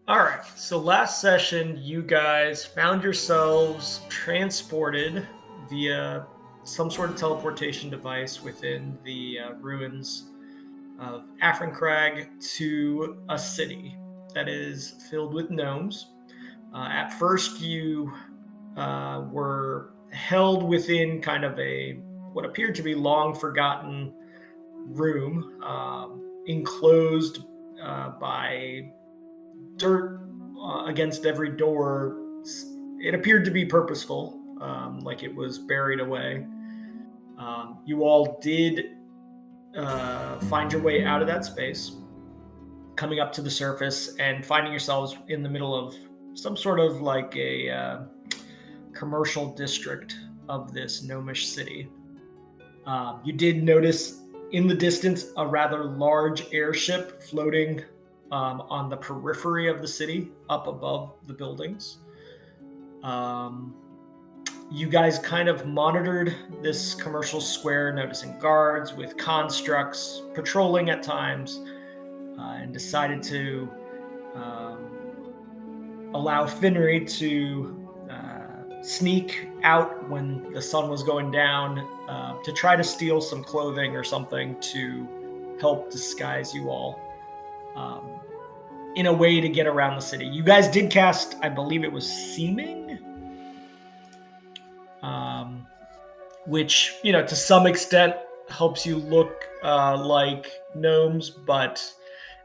All right. So last session, you guys found yourselves transported via some sort of teleportation device within the ruins of Afrencrag to a city that is filled with gnomes. At first, you were held within kind of what appeared to be long forgotten room, enclosed by dirt against every door. It appeared to be purposeful, like it was buried away. You all did find your way out of that space, coming up to the surface and finding yourselves in the middle of some sort of like a commercial district of this gnomish city. You did notice in the distance a rather large airship floating on the periphery of the city, up above the buildings. You guys kind of monitored this commercial square, noticing guards with constructs patrolling at times, and decided to allow Finnery to sneak out when the sun was going down to try to steal some clothing or something to help disguise you all in a way to get around the city. You guys did cast, I believe it was Seeming, which, to some extent helps you look like gnomes, but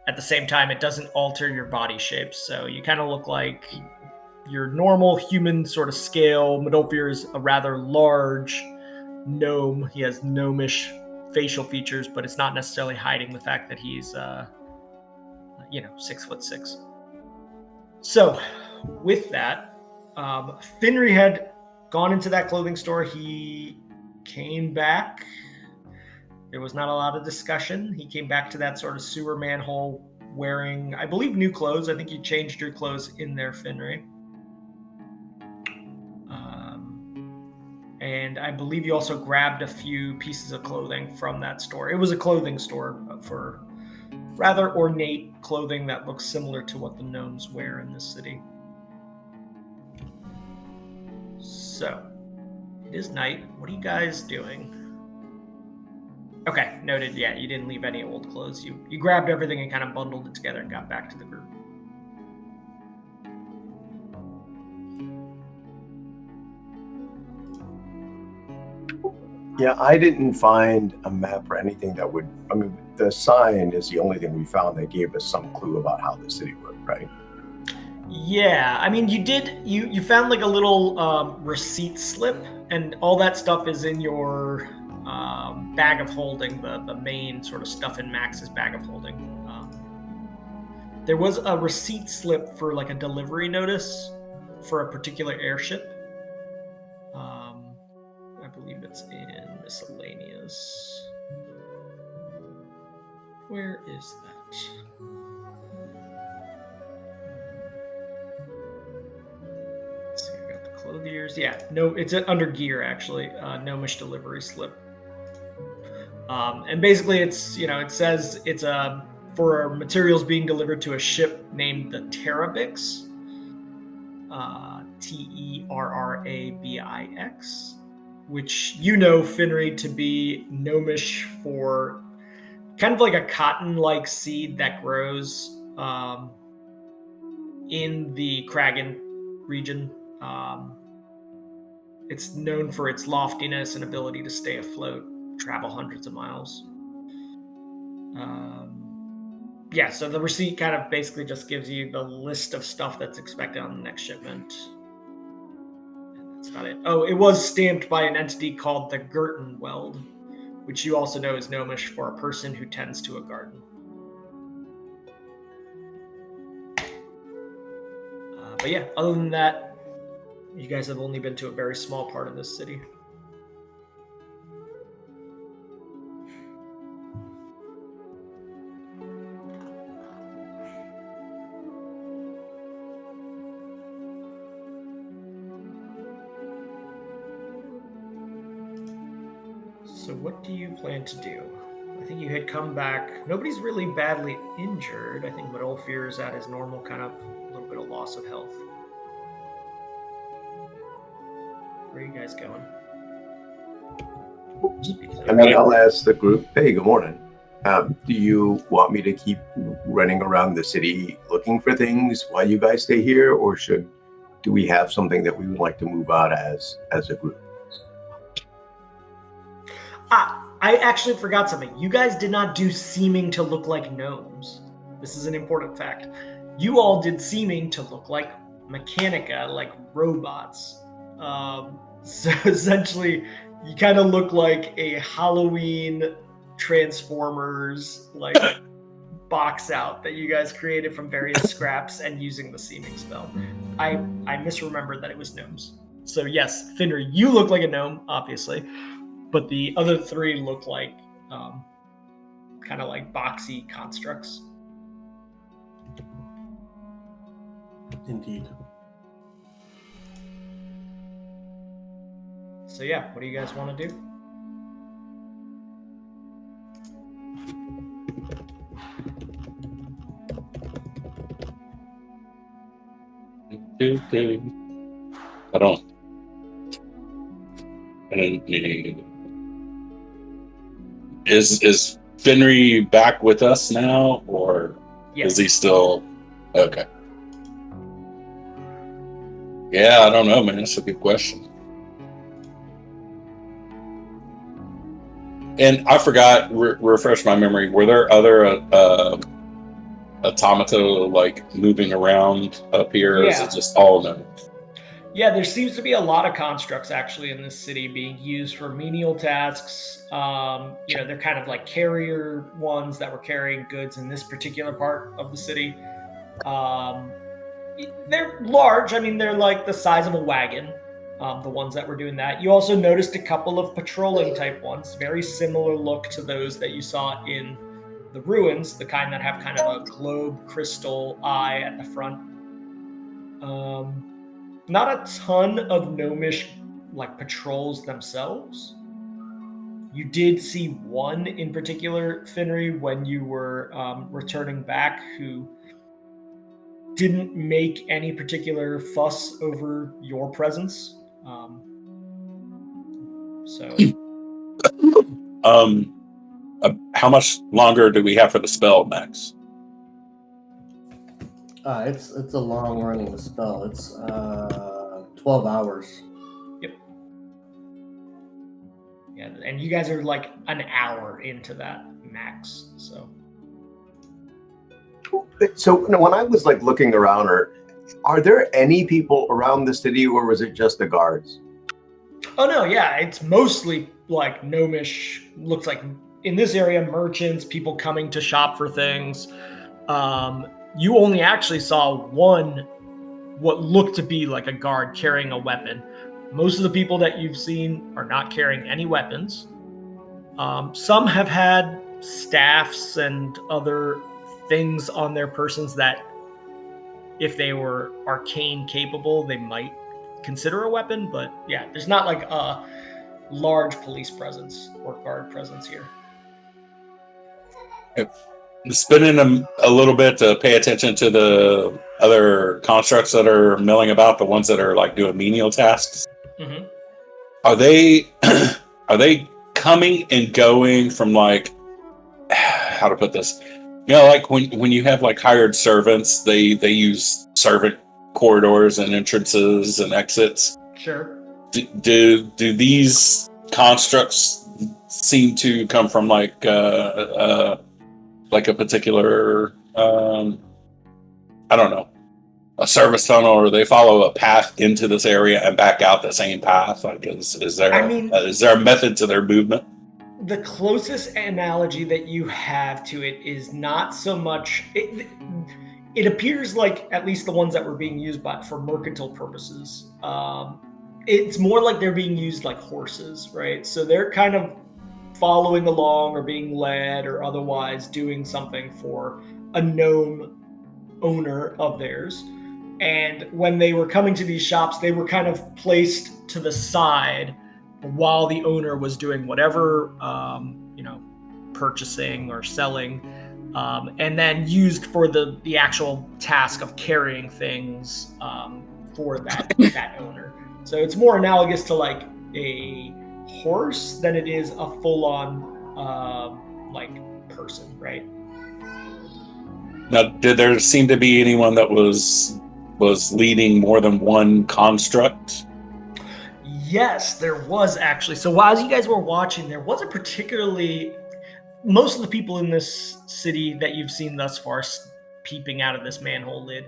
at the same time, it doesn't alter your body shape. So you kind of look like your normal human sort of scale. Midolfir is a rather large gnome. He has gnomish facial features, but it's not necessarily hiding the fact that he's, 6'6". So, with that, Finry had gone into that clothing store. He came back. There was not a lot of discussion. He came back to that sort of sewer manhole wearing, I believe, new clothes. I think you changed your clothes in there, Finry. And I believe you also grabbed a few pieces of clothing from that store. It was a clothing store for rather ornate clothing that looks similar to what the gnomes wear in this city. So, it is night. What are you guys doing? Okay, noted. Yeah, you didn't leave any old clothes. You grabbed everything and kind of bundled it together and got back to the group. Yeah, I didn't find a map or anything that would, the sign is the only thing we found that gave us some clue about how the city worked, right? Yeah, you found like a little receipt slip, and all that stuff is in your bag of holding, the main sort of stuff in Max's bag of holding. There was a receipt slip for like a delivery notice for a particular airship. I believe it's in miscellaneous. Where is that? Let's see, I got the clothiers. Yeah, no, it's under gear actually. Gnomish delivery slip. And basically, it says it's for materials being delivered to a ship named the Terrabix. Terrabix, which Finry, to be gnomish for kind of like a cotton-like seed that grows in the Kragan region. It's known for its loftiness and ability to stay afloat, travel hundreds of miles. So the receipt kind of basically just gives you the list of stuff that's expected on the next shipment. And that's about it. Oh, it was stamped by an entity called the Gertenweld, which you also know is gnomish for a person who tends to a garden. But yeah, other than that, you guys have only been to a very small part of this city. So what do you plan to do? I think you had come back. Nobody's really badly injured. I think Midolfir is at his normal kind of loss of health. Where are you guys going? I mean, I'll ask the group, hey, good morning. Do you want me to keep running around the city looking for things while you guys stay here, or do we have something that we would like to move out as a group? I actually forgot something. You guys did not do seeming to look like gnomes. This is an important fact. You all did seeming to look like mechanica, like robots. So essentially, you kind of look like a Halloween Transformers like box out that you guys created from various scraps and using the seeming spell. I misremembered that it was gnomes. So yes, Finner, you look like a gnome, obviously, but the other three look like kind of like boxy constructs. Indeed. So yeah, what do you guys want to do? I don't. Is Finry back with us now, or Yes. is he still okay? Yeah, I don't know, man. That's a good question. And I forgot. Refresh my memory. Were there other automata like moving around up here? Or is it just all of them? Yeah, there seems to be a lot of constructs actually in this city being used for menial tasks. They're kind of like carrier ones that were carrying goods in this particular part of the city. They're large. I mean, they're like the size of a wagon, the ones that were doing that. You also noticed a couple of patrolling type ones, very similar look to those that you saw in the ruins, the kind that have kind of a globe crystal eye at the front. Not a ton of gnomish like patrols themselves. You did see one in particular, Finry, when you were returning back, who didn't make any particular fuss over your presence. How much longer do we have for the spell, Max? It's a long running spell. It's 12 hours. Yep. Yeah, and you guys are like an hour into that max. So when I was like looking around, are there any people around the city, or was it just the guards? Oh no, yeah, it's mostly like gnomish. Looks like in this area, merchants, people coming to shop for things. You only actually saw one, what looked to be like a guard carrying a weapon. Most of the people that you've seen are not carrying any weapons. Some have had staffs and other things on their persons that, if they were arcane capable, they might consider a weapon. But yeah, there's not like a large police presence or guard presence here. Spending a little bit to pay attention to the other constructs that are milling about, the ones that are like doing menial tasks. Mm-hmm. Are they coming and going from like, how to put this? You know, like when you have like hired servants, they use servant corridors and entrances and exits. Sure. Do these constructs seem to come from like a particular I don't know, a service tunnel, or they follow a path into this area and back out the same path? Like, is there a method to their movement? The closest analogy that you have to it is not so much. It appears like, at least the ones that were being used for mercantile purposes, it's more like they're being used like horses, right? So they're kind of following along or being led or otherwise doing something for a gnome owner of theirs. And when they were coming to these shops, they were kind of placed to the side while the owner was doing whatever, purchasing or selling. and then used for the actual task of carrying things for that owner. So it's more analogous to like a horse than it is a full-on like person, right? Now, did there seem to be anyone that was leading more than one construct? Yes, there was actually. So while you guys were watching, there wasn't particularly. Most of the people in this city that you've seen thus far peeping out of this manhole lid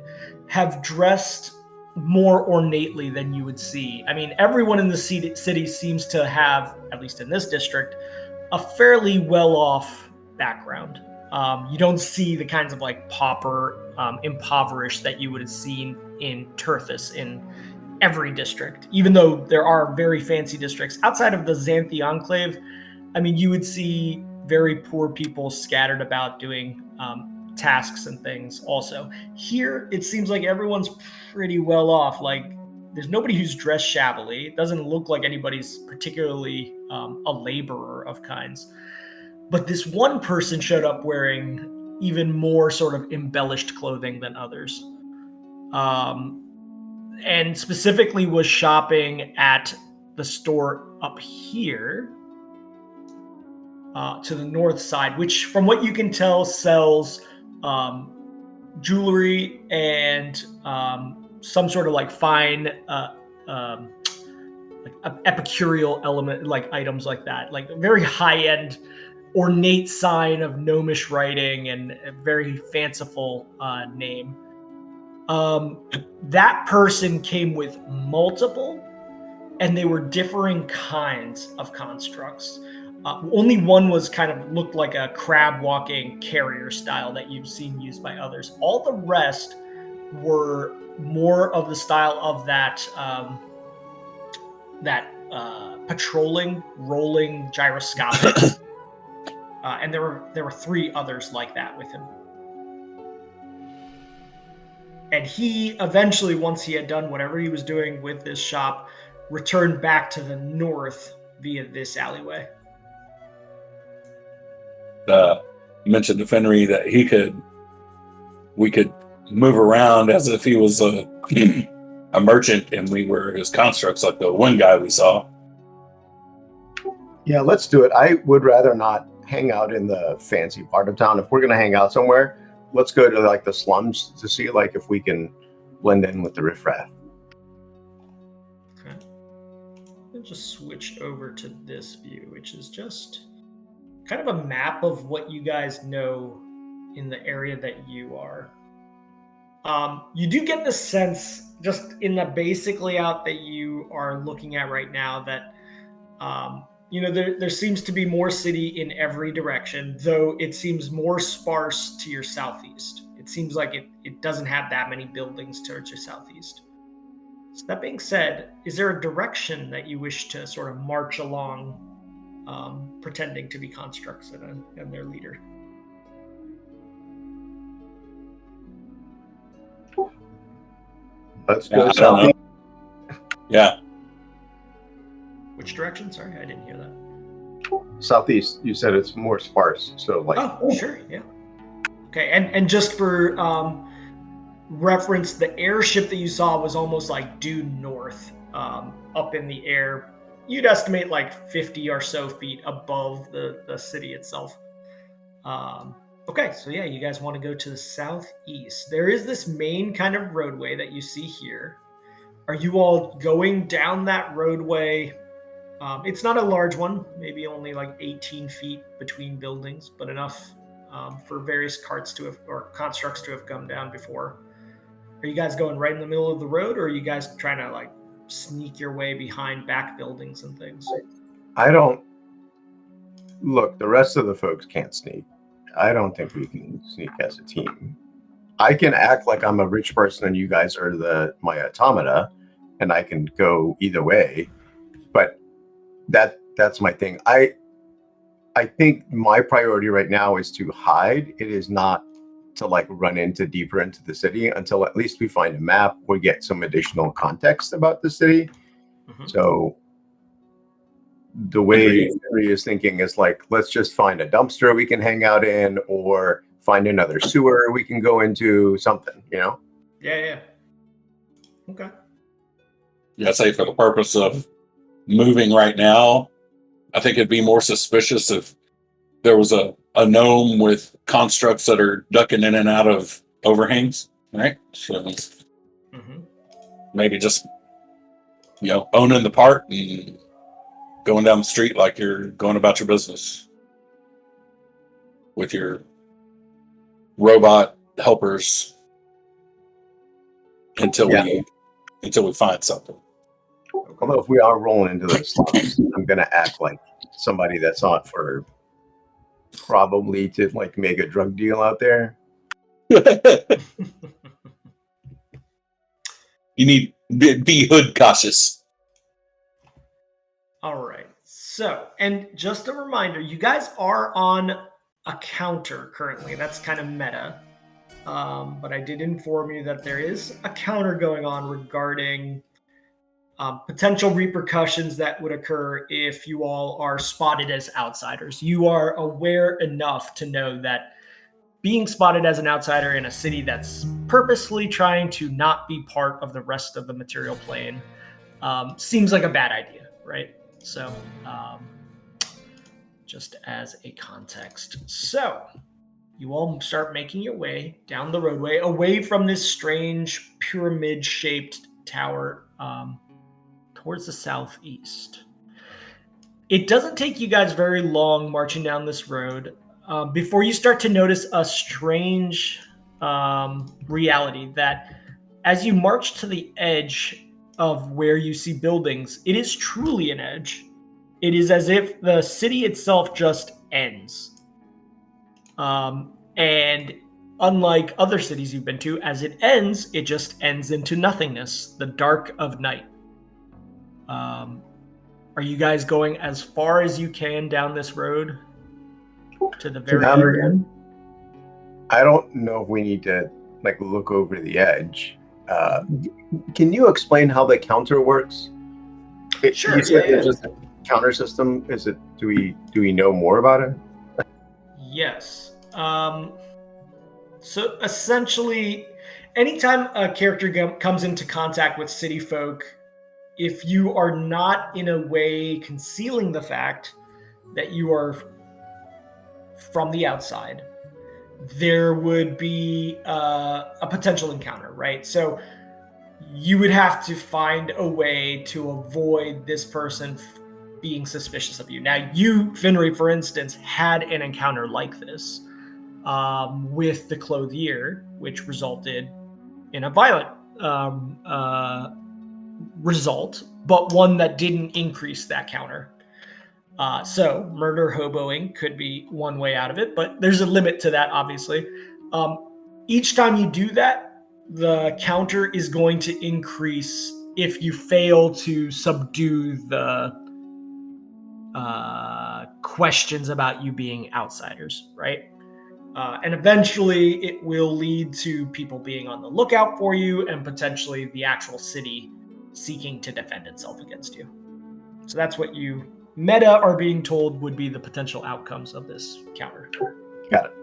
have dressed more ornately than you would see. I mean, everyone in the city seems to have, at least in this district, a fairly well-off background. You don't see the kinds of like pauper, impoverished that you would have seen in Terthus in every district, even though there are very fancy districts. Outside of the Xanthi Enclave, I mean, you would see very poor people scattered about doing tasks and things also. Here, it seems like everyone's pretty well off. Like, there's nobody who's dressed shabbily. It doesn't look like anybody's particularly a laborer of kinds. But this one person showed up wearing even more sort of embellished clothing than others. And specifically was shopping at the store up here to the north side, which from what you can tell sells jewelry and some sort of like fine like epicureal element, like items like that, like a very high-end ornate sign of gnomish writing and a very fanciful name. That person came with multiple, and they were differing kinds of constructs. Only one was kind of looked like a crab walking carrier style that you've seen used by others. All the rest were more of the style of that patrolling, rolling, gyroscopic. And there were 3 others like that with him. And he eventually, once he had done whatever he was doing with this shop, returned back to the north via this alleyway. You mentioned to Fenry that we could move around as if he was a merchant and we were his constructs, like the one guy we saw. Yeah, let's do it. I would rather not hang out in the fancy part of town. If we're going to hang out somewhere, let's go to like the slums to see like if we can blend in with the riffraff. Okay. I'll just switch over to this view, which is just kind of a map of what you guys know in the area that you are. You do get the sense, just in the basic layout that you are looking at right now, that there seems to be more city in every direction, though it seems more sparse to your southeast. It seems like it doesn't have that many buildings towards your southeast. So that being said, is there a direction that you wish to sort of march along, pretending to be constructs and their leader? Let's go I don't know. Yeah. Which direction? Sorry, I didn't hear that. Southeast. You said it's more sparse, so like. Oh, sure, yeah. Okay, and just for reference, the airship that you saw was almost like due north, up in the air. You'd estimate like 50 or so feet above the city itself. Okay, so yeah, you guys want to go to the southeast. There is this main kind of roadway that you see here. Are you all going down that roadway? It's not a large one, maybe only like 18 feet between buildings, but enough for various carts or constructs to have come down before. Are you guys going right in the middle of the road, or are you guys trying to like sneak your way behind back buildings and things? I don't. Look, the rest of the folks can't sneak. I don't think we can sneak as a team. I can act like I'm a rich person and you guys are my automata, and I can go either way. But that's my thing. I think my priority right now is to hide. It is not to like run deeper into the city until at least we find a map or get some additional context about the city. Mm-hmm. So the way Henry is thinking is like, let's just find a dumpster we can hang out in, or find another sewer we can go into, something, Yeah. Okay. Yeah, I'd say for the purpose of moving right now, I think it'd be more suspicious if there was a gnome with constructs that are ducking in and out of overhangs, right? So maybe just, owning the part and going down the street like you're going about your business with your robot helpers until we find something. Although if we are rolling into those slums, I'm gonna act like somebody that's not for probably to like make a drug deal out there. You need be hood cautious. All right. So, and just a reminder, you guys are on a counter currently. That's kind of meta. But I did inform you that there is a counter going on regarding potential repercussions that would occur if you all are spotted as outsiders. You are aware enough to know that being spotted as an outsider in a city that's purposely trying to not be part of the rest of the material plane seems like a bad idea, right? So, just as a context. So, you all start making your way down the roadway away from this strange pyramid-shaped tower towards the southeast. It doesn't take you guys very long marching down this road before you start to notice a strange reality that as you march to the edge of where you see buildings, it is truly an edge. It is as if the city itself just ends. And unlike other cities you've been to, as it ends, it just ends into nothingness, the dark of night. Are you guys going as far as you can down this road to the very end? I don't know if we need to look over the edge. Can you explain how the counter works? Sure. You said there's just a counter system. Is it? Do we know more about it? Yes. So essentially, anytime a character comes into contact with city folk, if you are not in a way concealing the fact that you are from the outside, there would be a potential encounter, right? So you would have to find a way to avoid this person being suspicious of you. Now, you, Finry, for instance, had an encounter like this with the Clothier, which resulted in a violent result, but one that didn't increase that counter. So murder hoboing could be one way out of it, but there's a limit to that, obviously. Each time you do that, the counter is going to increase if you fail to subdue the questions about you being outsiders, right? And eventually it will lead to people being on the lookout for you and potentially the actual city seeking to defend itself against you. So that's what you meta are being told would be the potential outcomes of this counter. Got it.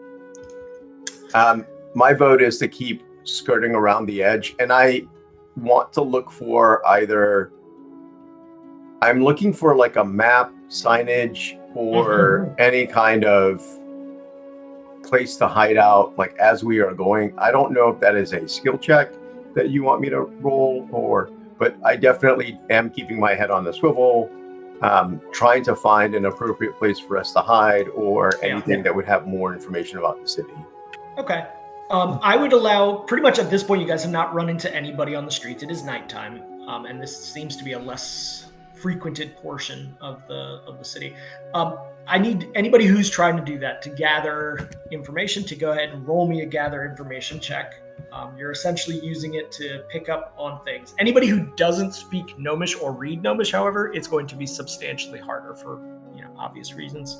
My vote is to keep skirting around the edge, and I want to look for I'm looking for like a map, signage, or any kind of place to hide out, like as we are going. I don't know if that is a skill check that you want me to roll, but I definitely am keeping my head on the swivel, trying to find an appropriate place for us to hide or anything that would have more information about the city. Okay. I would allow, pretty much at this point, you guys have not run into anybody on the streets. It is nighttime, and this seems to be a less frequented portion of the city. I need anybody who's trying to do that to gather information to go ahead and roll me a gather information check. You're essentially using it to pick up on things. Anybody who doesn't speak Gnomish or read Gnomish, however, it's going to be substantially harder for obvious reasons.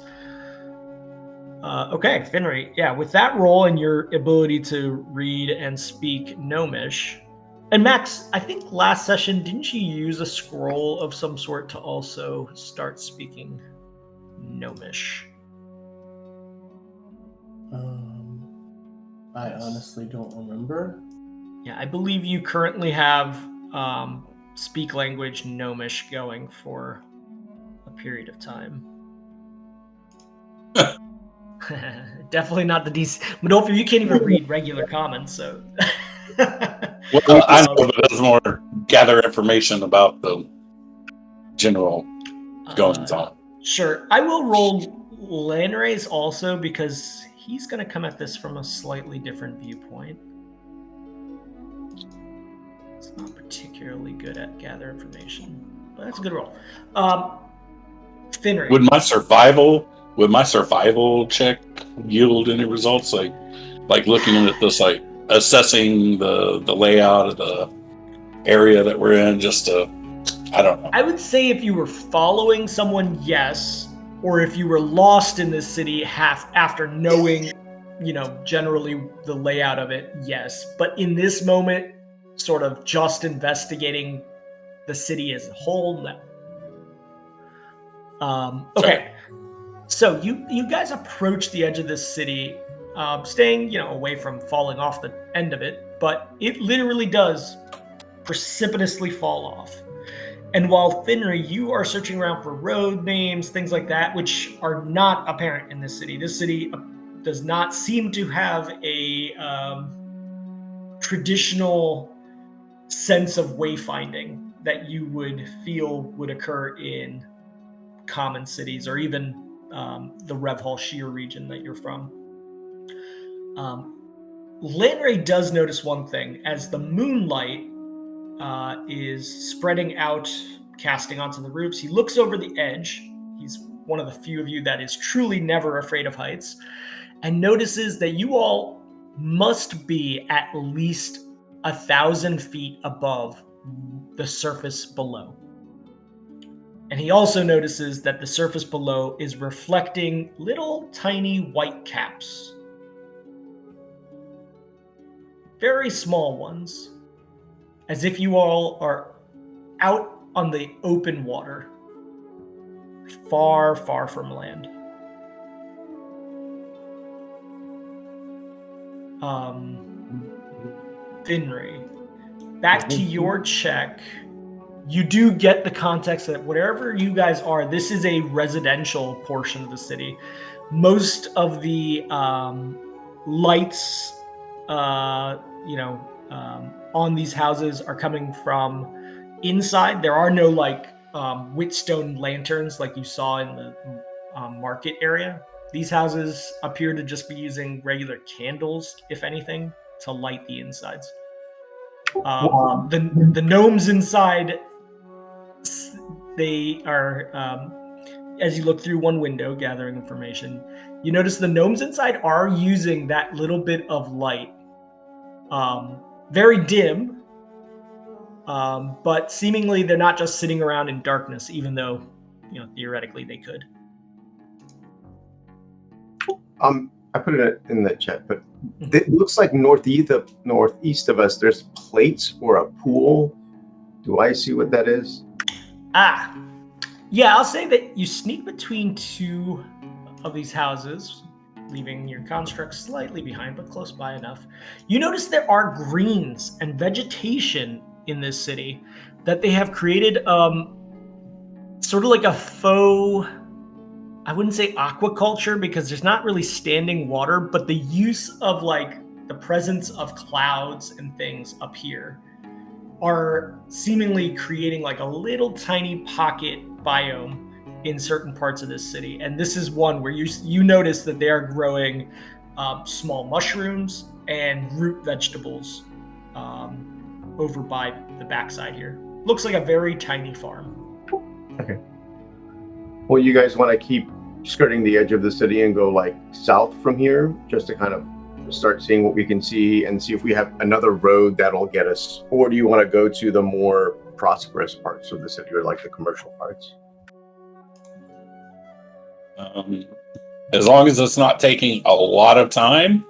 Okay, Finry. Yeah, with that roll and your ability to read and speak Gnomish, and Max, I think last session, didn't you use a scroll of some sort to also start speaking Gnomish? I honestly don't remember. Yeah, I believe you currently have speak language Gnomish going for a period of time. Definitely not the DC. Modolfo, you can't even read regular common, so. Well, I know, but it's more gather information about the general goings on. Sure. I will roll Lanray's also because he's going to come at this from a slightly different viewpoint. It's not particularly good at gather information, but that's a good roll. Finry. Would my survival check yield any results? Like looking at this, like assessing the layout of the area that we're in, just to, I don't know. I would say if you were following someone, yes, or if you were lost in this city after knowing, generally the layout of it, yes. But in this moment, sort of just investigating the city as a whole, no. Okay. So you guys approach the edge of this city, staying, away from falling off the end of it, but it literally does precipitously fall off. And while Finry, you are searching around for road names, things like that, which are not apparent in this city. This city does not seem to have a traditional sense of wayfinding that you would feel would occur in common cities or even the Revhall Sheer region that you're from. Lanray does notice one thing. As the moonlight is spreading out, casting onto the roofs, he looks over the edge. He's one of the few of you that is truly never afraid of heights, and notices that you all must be at least 1,000 feet above the surface below. And he also notices that the surface below is reflecting little tiny white caps. Very small ones. As if you all are out on the open water. Far, far from land. Finry, back to your check. You do get the context that wherever you guys are, this is a residential portion of the city. Most of the lights, on these houses are coming from inside. There are no Whitstone lanterns like you saw in the market area. These houses appear to just be using regular candles, if anything, to light the insides. The gnomes inside, they are, as you look through one window gathering information, you notice the gnomes inside are using that little bit of light. Very dim, but seemingly they're not just sitting around in darkness, even though, theoretically they could. I put it in the chat, but it looks like northeast of us, there's plates or a pool. Do I see what that is? Yeah, I'll say that you sneak between two of these houses, leaving your construct slightly behind, but close by enough. You notice there are greens and vegetation in this city that they have created sort of like a faux, I wouldn't say aquaculture because there's not really standing water, but the use of the presence of clouds and things up here are seemingly creating a little tiny pocket biome in certain parts of this city. And this is one where you notice that they are growing small mushrooms and root vegetables over by the backside here. Looks like a very tiny farm. Okay. Well, you guys want to keep skirting the edge of the city and go south from here just to kind of start seeing what we can see and see if we have another road that'll get us, or do you want to go to the more prosperous parts of the city or the commercial parts? As long as it's not taking a lot of time,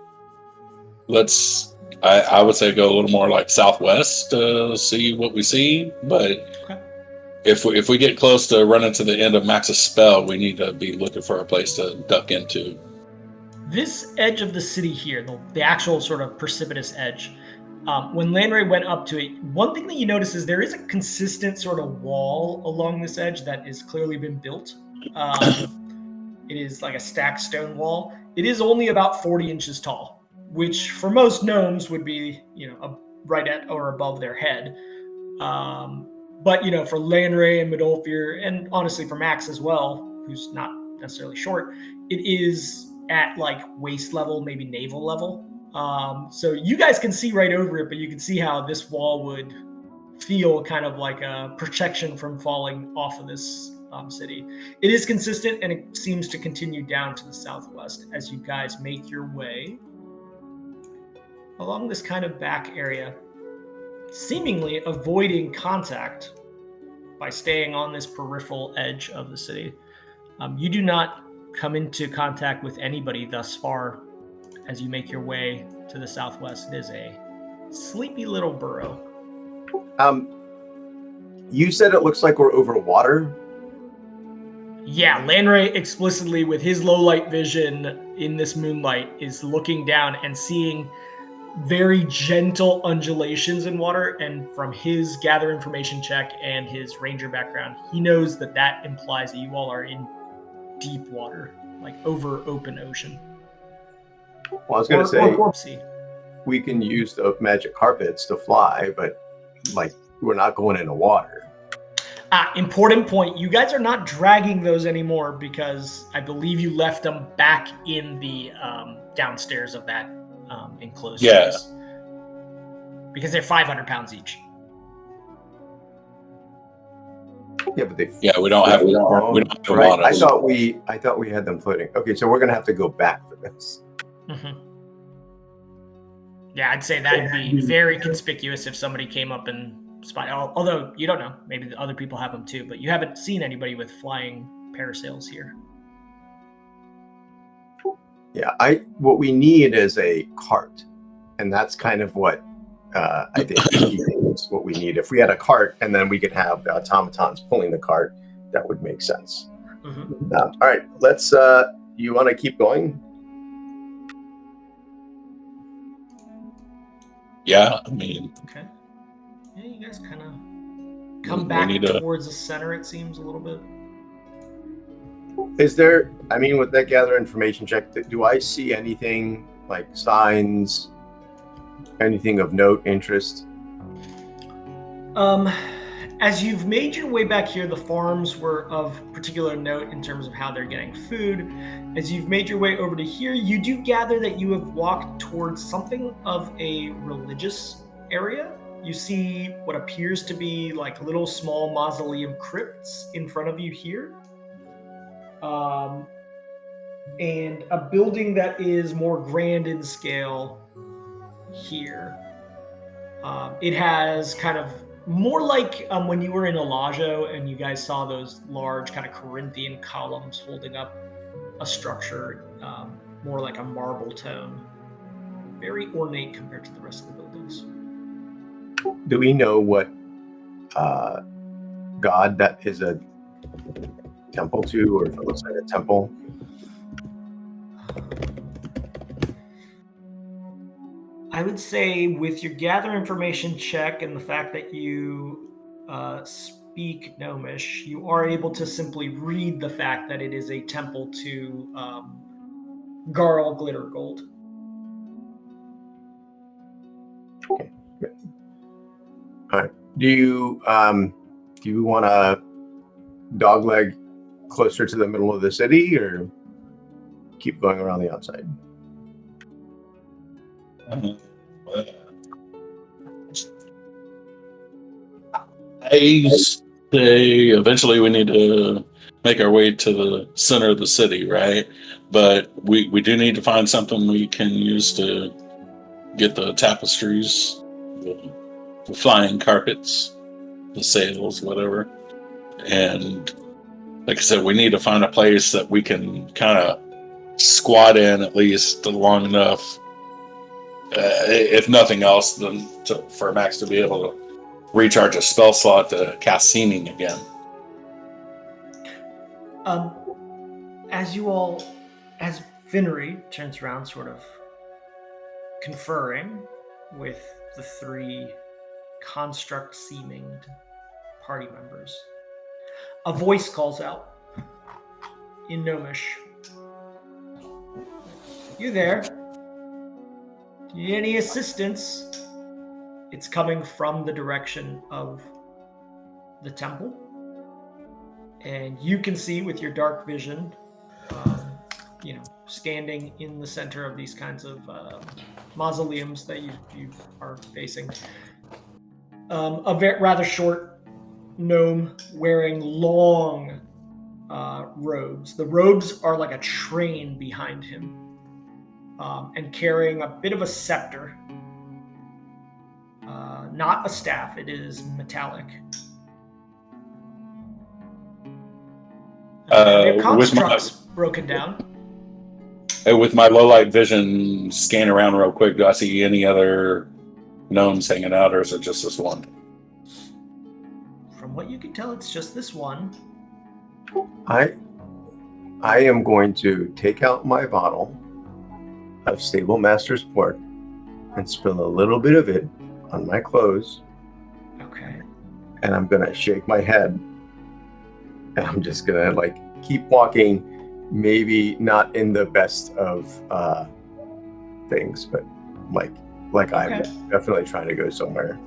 I would say go a little more southwest to see what we see. But okay. If we get close to running to the end of Max's spell, we need to be looking for a place to duck into. This edge of the city here, the actual sort of precipitous edge, when Landray went up to it, one thing that you notice is there is a consistent sort of wall along this edge that has clearly been built. It is like a stacked stone wall. It is only about 40 inches tall, which for most gnomes would be, right at or above their head. But, for Landray and Midolfir, and honestly for Max as well, who's not necessarily short, it is at like waist level, maybe navel level. So you guys can see right over it, but you can see how this wall would feel kind of like a protection from falling off of this city. It is consistent, and it seems to continue down to the southwest as you guys make your way along this kind of back area, seemingly avoiding contact by staying on this peripheral edge of the city. You do not come into contact with anybody thus far as you make your way to the southwest. It is a sleepy little burrow. You said it looks like we're over water? Yeah, Landray explicitly, with his low light vision in this moonlight, is looking down and seeing very gentle undulations in water, and from his gather information check and his ranger background, he knows that implies that you all are in deep water, like over open ocean. Well, I was going to say, we can use the magic carpets to fly, but we're not going into water. Important point. You guys are not dragging those anymore because I believe you left them back in the downstairs of that enclosed space. Because they're 500 pounds each. Yeah, but we don't have a lot of. I thought we had them floating. Okay, so we're gonna have to go back for this. Mm-hmm. Yeah, I'd say that'd be very conspicuous if somebody came up and spotted. Although you don't know, maybe the other people have them too, but you haven't seen anybody with flying parasails here. Yeah, what we need is a cart, and that's kind of what I think is what we need. If we had a cart, and then we could have the automatons pulling the cart, that would make sense. Mm-hmm. All right, let's. You want to keep going? Yeah, I mean. Okay. Yeah, you guys kind of come back towards the center. It seems a little bit. Is there? I mean, with that gather information check, do I see anything like signs, anything of note, interest? As you've made your way back here, the farms were of particular note in terms of how they're getting food. As you've made your way over to here, you do gather that you have walked towards something of a religious area. You see what appears to be like little small mausoleum crypts in front of you here. And a building that is more grand in scale here. It has kind of more like when you were in Elajo and you guys saw those large kind of Corinthian columns holding up a structure, more like a marble tone. Very ornate compared to the rest of the buildings. Do we know what god that is a temple to, or if it looks like a temple? I would say with your gather information check and the fact that you speak Gnomish, you are able to simply read the fact that it is a temple to Garl Glittergold. Okay. All right. Do you want to dogleg closer to the middle of the city, or keep going around the outside? I say eventually we need to make our way to the center of the city, right? But we do need to find something we can use to get the tapestries, the flying carpets, the sails, whatever. And like I said, we need to find a place that we can kind of squat in at least long enough, if nothing else, than for Max to be able to recharge a spell slot to cast Seeming again. Finnery turns around, sort of conferring with the three construct-seeming party members. A voice calls out in Gnomish. You there? Do you need any assistance? It's coming from the direction of the temple. And you can see with your dark vision, standing in the center of these kinds of mausoleums that you are facing, a rather short gnome wearing long robes. The robes are like a train behind him, and carrying a bit of a scepter. Not a staff, it is metallic. Their constructs broken down. With my low light vision, scan around real quick. Do I see any other gnomes hanging out, or is it just this one? From what you can tell, it's just this one. I am going to take out my bottle of Stable Master's Port and spill a little bit of it on my clothes. Okay. And I'm going to shake my head. And I'm just going to keep walking, maybe not in the best of things, but okay. I'm definitely trying to go somewhere.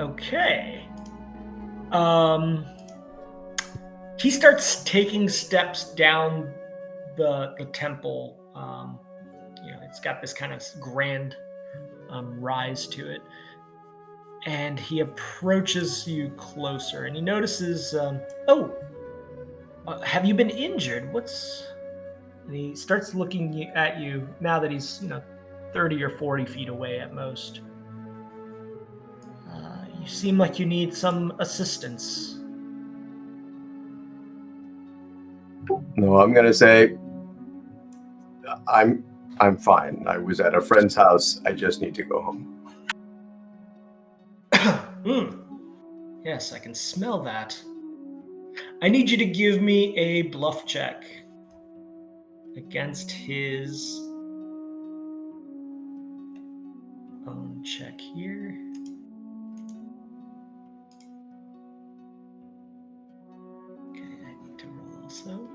Okay. He starts taking steps down the temple. It's got this kind of grand rise to it. And he approaches you closer, and he notices, have you been injured? And he starts looking at you now that he's, 30 or 40 feet away at most. You seem like you need some assistance. No, I'm gonna say I'm fine. I was at a friend's house. I just need to go home. Yes, I can smell that. I need you to give me a bluff check against his own check here. Okay, I need to roll also.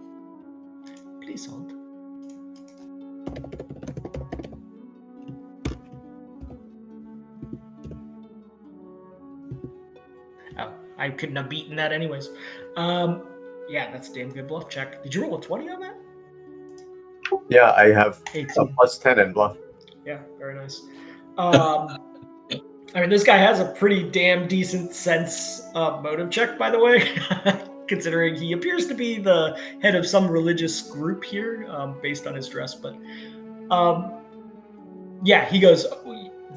Please hold. Oh, I couldn't have beaten that anyways. Yeah, that's a damn good bluff check. Did you roll a 20 on that? Yeah, I have 18. a plus 10 in bluff. Yeah, very nice. This guy has a pretty damn decent sense of motive check, by the way, considering he appears to be the head of some religious group here, based on his dress. But yeah, he goes,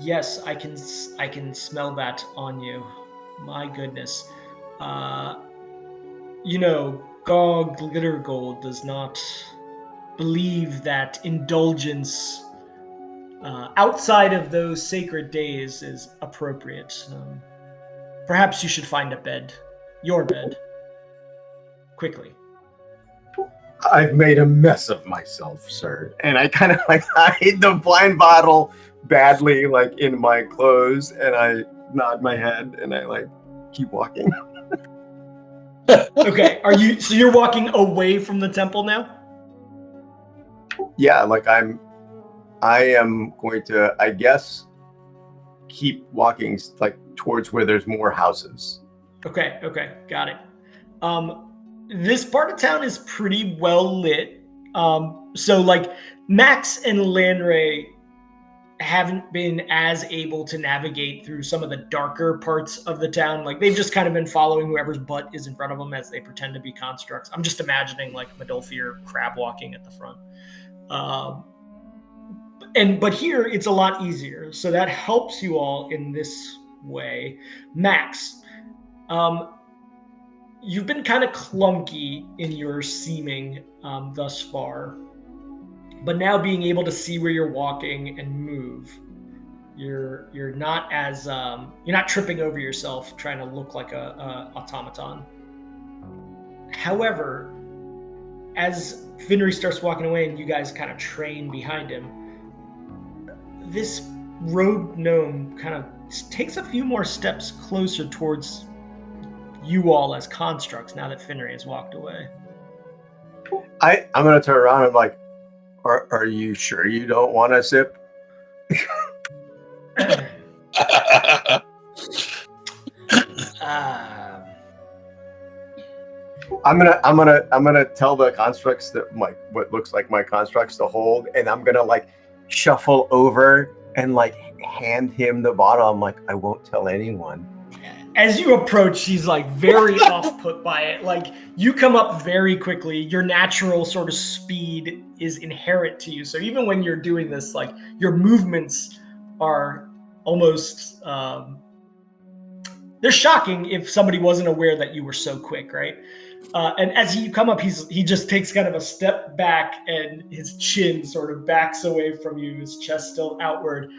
yes, I can smell that on you. My goodness. Gog Glittergold does not believe that indulgence outside of those sacred days is appropriate. Perhaps you should find a bed. Your bed. Quickly. I've made a mess of myself, sir. And I kind of hide the blind bottle badly, in my clothes, and I nod my head and I keep walking. Okay, so you're walking away from the temple now? Yeah, I am going to, I guess, keep walking towards where there's more houses. Okay, got it. This part of town is pretty well lit. So Max and Lanray haven't been as able to navigate through some of the darker parts of the town. They've just kind of been following whoever's butt is in front of them as they pretend to be constructs. I'm just imagining Madolfir crab walking at the front. But here it's a lot easier. So that helps you all in this way. Max, you've been kind of clunky in your seeming thus far. But now being able to see where you're walking and move, you're not as you're not tripping over yourself trying to look like a automaton. However, as Finnery starts walking away and you guys kind of train behind him, this rogue gnome kind of takes a few more steps closer towards you all as constructs now that Finnery has walked away. I'm going to turn around and like, are you sure you don't want a sip? I'm gonna tell the constructs that what looks like my constructs to hold, and I'm gonna like shuffle over and like hand him the bottle. I'm like, I won't tell anyone. As you approach, she's like very off put by it. Like you come up very quickly. Your natural sort of speed is inherent to you. So even when you're doing this, like your movements are almost they're shocking if somebody wasn't aware that you were so quick, right? And as you come up, he just takes kind of a step back, and his chin sort of backs away from you, his chest still outward.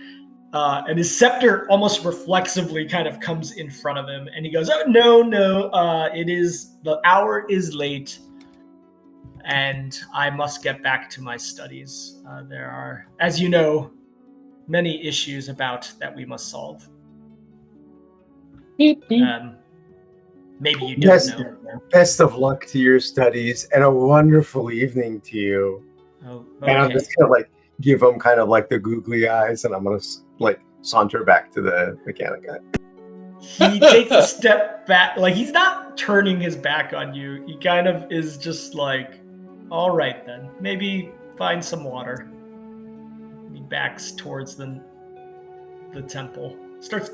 And his scepter almost reflexively kind of comes in front of him, and he goes, "Oh no! The hour is late, and I must get back to my studies. There are, as you know, many issues that we must solve." Maybe you don't know. Best of luck to your studies, and a wonderful evening to you. Oh, okay. And I'm just gonna like give him kind of like the googly eyes, and I'm gonna like saunter back to the mechanic guy. He takes a step back, like he's not turning his back on you. He kind of is just like, all right then, maybe find some water. He backs towards the temple, starts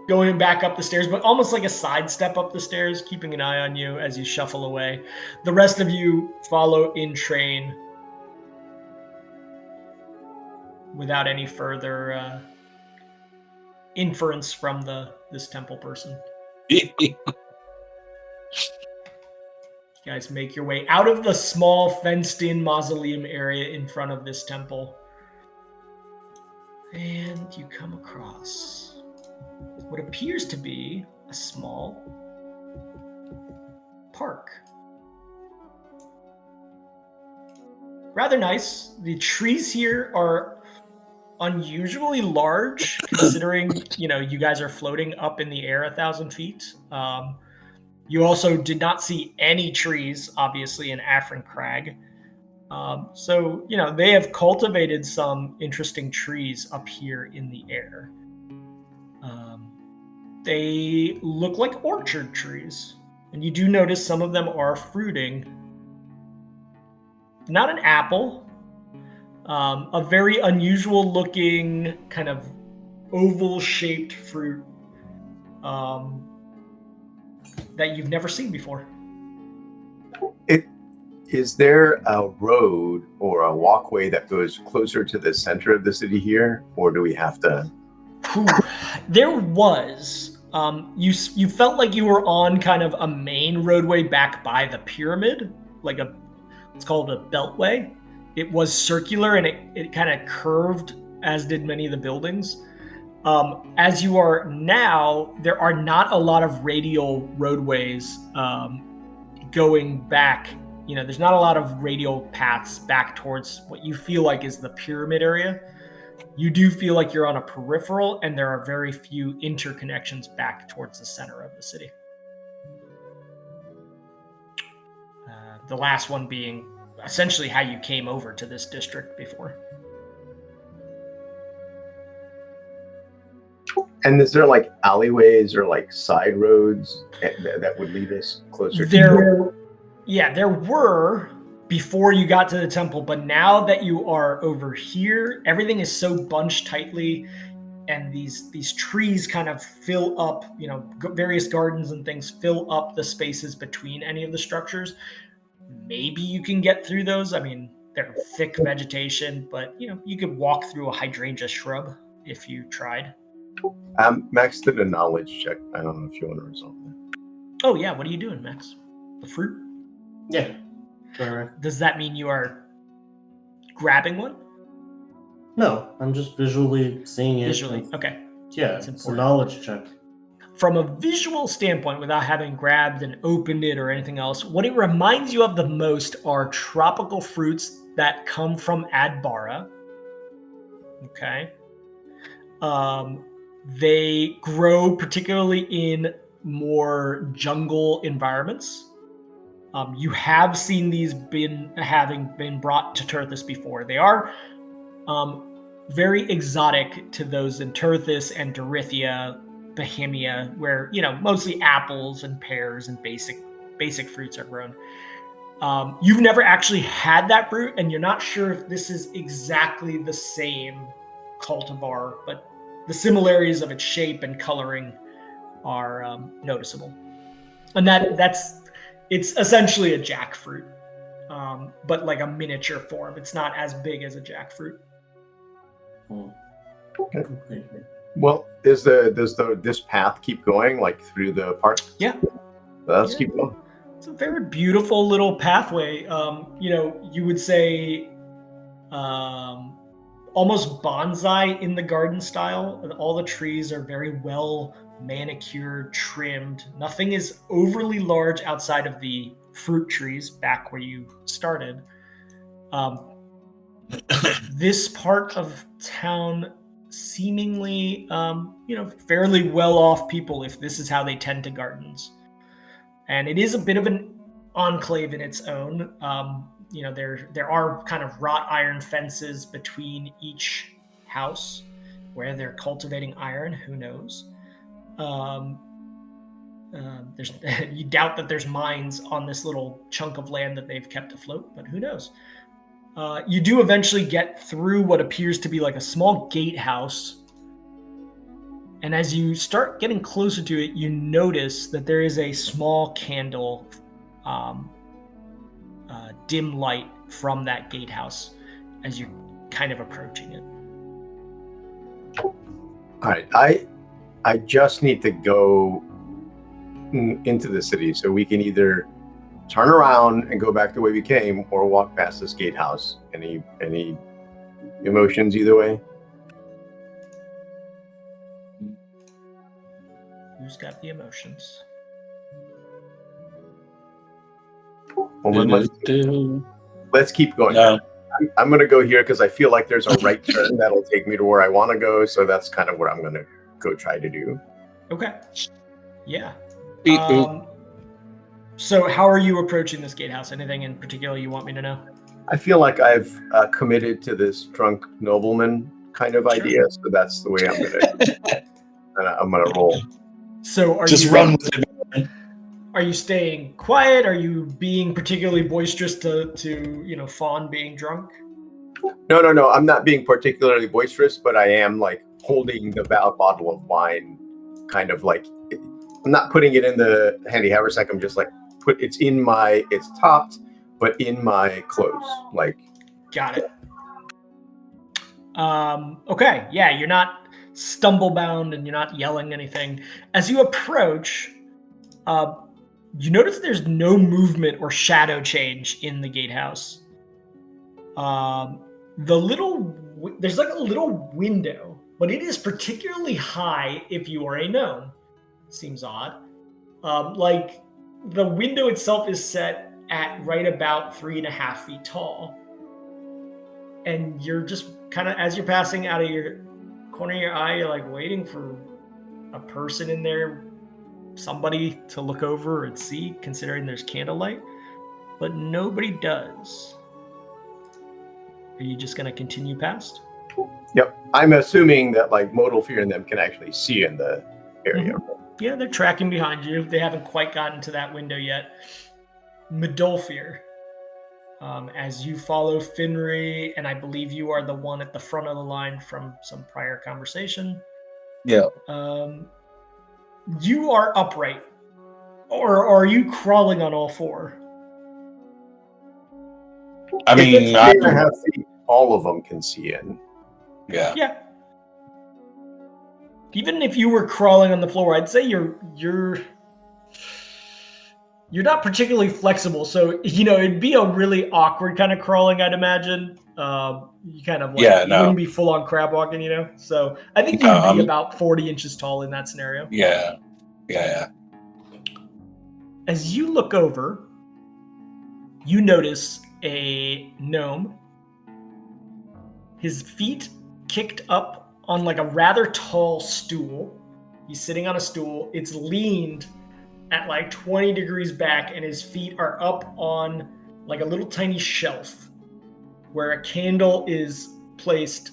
going back up the stairs, but almost like a sidestep up the stairs, keeping an eye on you as you shuffle away. The rest of you follow in train without any further inference from this temple person. You guys make your way out of the small fenced-in mausoleum area in front of this temple, and you come across what appears to be a small park. Rather nice. The trees here are unusually large, considering you guys are floating up in the air 1,000 feet. You also did not see any trees, obviously, in Afrin Crag. So they have cultivated some interesting trees up here in the air. They look like orchard trees, and you do notice some of them are fruiting. Not an apple, a very unusual looking kind of oval shaped fruit that you've never seen before. Is there a road or a walkway that goes closer to the center of the city here, or do we have to? There was. You felt like you were on kind of a main roadway back by the pyramid, like it's called a beltway. It was circular and it kind of curved, as did many of the buildings. As you are now, there are not a lot of radial roadways going back. There's not a lot of radial paths back towards what you feel like is the pyramid area. You do feel like you're on a peripheral, and there are very few interconnections back towards the center of the city. The last one being essentially how you came over to this district before. And is there like alleyways or like side roads that would lead us closer to there? Yeah, there were before you got to the temple, but now that you are over here, everything is so bunched tightly, and these trees kind of fill up, various gardens and things fill up the spaces between any of the structures. Maybe you can get through those. I mean, they're thick vegetation, but you could walk through a hydrangea shrub if you tried. Max did a knowledge check. I don't know if you want to resolve that. Oh yeah, what are you doing, Max? The fruit? Yeah. Correct. Does that mean you are grabbing one? No, I'm just visually seeing it. Visually, okay. Yeah, it's a knowledge check. from a visual standpoint, without having grabbed and opened it or anything else, what it reminds you of the most are tropical fruits that come from Adbara. Okay. They grow particularly in more jungle environments. You have seen these having been brought to Terthus before. They are very exotic to those in Terthus and Dorithia, Bohemia, where mostly apples and pears and basic fruits are grown. You've never actually had that fruit, and you're not sure if this is exactly the same cultivar, but the similarities of its shape and coloring are noticeable. And it's essentially a jackfruit, but like a miniature form. It's not as big as a jackfruit. Okay. Well, does this path keep going like through the park? Yeah. Let's keep going. It's a very beautiful little pathway. You would say almost bonsai in the garden style. All the trees are very well manicured, trimmed. Nothing is overly large outside of the fruit trees back where you started. This part of town seemingly, fairly well-off people if this is how they tend to gardens. And it is a bit of an enclave in its own. There are kind of wrought iron fences between each house where they're cultivating iron. Who knows? You doubt that there's mines on this little chunk of land that they've kept afloat, but who knows? You do eventually get through what appears to be like a small gatehouse. And as you start getting closer to it, you notice that there is a small candle, dim light from that gatehouse as you're kind of approaching it. All right, I just need to go into the city, so we can either turn around and go back the way we came, or walk past this gatehouse. Any emotions either way? Who's got the emotions? Well, let's keep going. No. I'm going to go here because I feel like there's a right turn that'll take me to where I want to go. So that's kind of what I'm going to go try to do. Okay. Yeah. So how are you approaching this gatehouse? Anything in particular you want me to know? I feel like I've committed to this drunk nobleman kind of idea. So that's the way I'm going to roll. So run with it. Are you staying quiet? Are you being particularly boisterous to Fawn being drunk? No. I'm not being particularly boisterous, but I am like holding the bottle of wine, kind of like I'm not putting it in the handy haversack. I'm just like it's topped, but in my clothes. Like, got it. Okay. Yeah, you're not stumble-bound and you're not yelling anything. As you approach, you notice there's no movement or shadow change in the gatehouse. There's like a little window, but it is particularly high if you are a gnome. Seems odd. Like the window itself is set at right about 3.5 feet tall. And you're just kind of, as you're passing out of your corner of your eye, you're like waiting for a person in there, somebody to look over and see, considering there's candlelight, but nobody does. Are you just going to continue past? Yep. I'm assuming that like Modal Fear and them can actually see in the area. Mm-hmm. Yeah, they're tracking behind you. They haven't quite gotten to that window yet. Medolfir, as you follow Finri, and I believe you are the one at the front of the line from some prior conversation. Yeah. You are upright, or are you crawling on all four? I mean, 3.5 feet, all of them can see in. Yeah. Yeah. Even if you were crawling on the floor, I'd say you're not particularly flexible. So, it'd be a really awkward kind of crawling, I'd imagine. You kind of you wouldn't be full on crab walking, So I think you'd be about 40 inches tall in that scenario. Yeah. Yeah. As you look over, you notice a gnome. His feet kicked up on like a rather tall stool. He's sitting on a stool. It's leaned at like 20 degrees back, and his feet are up on like a little tiny shelf where a candle is placed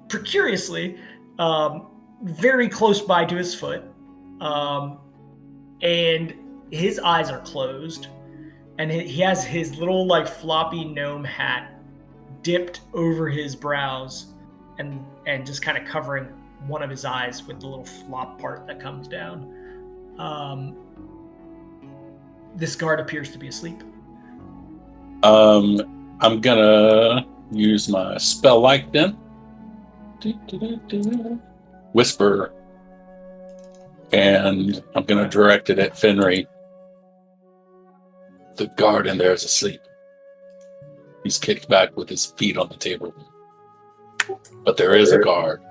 precariously very close by to his foot. And his eyes are closed, and he has his little like floppy gnome hat dipped over his brows and just kind of covering one of his eyes with the little flop part that comes down. This guard appears to be asleep. I'm gonna use my spell like then. Whisper. And I'm gonna direct it at Fenry. The guard in there is asleep. He's kicked back with his feet on the table. But there is a guard.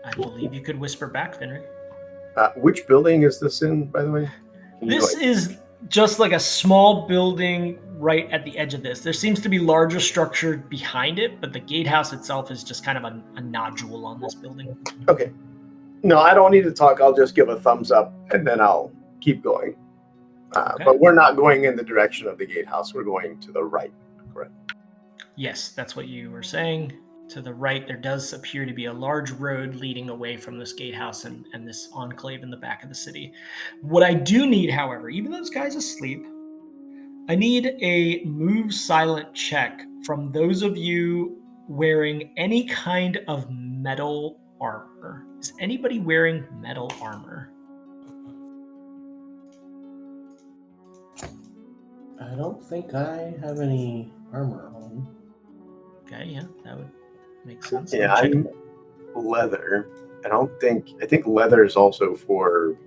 I believe you could whisper back, Fenry. Which building is this in, by the way? This is just like a small building right at the edge of this. There seems to be larger structure behind it, but the gatehouse itself is just kind of a nodule on this building. Okay. No, I don't need to talk. I'll just give a thumbs up, and then I'll keep going. Okay. But we're not going in the direction of the gatehouse. We're going to the right, correct? Yes, that's what you were saying. To the right, there does appear to be a large road leading away from this gatehouse and this enclave in the back of the city. What I do need, however, even though this guy's asleep, I need a move silent check from those of you wearing any kind of metal armor. Is anybody wearing metal armor? I don't think I have any armor on. Okay, yeah, that would make sense. Yeah, I'm leather. I think leather is also for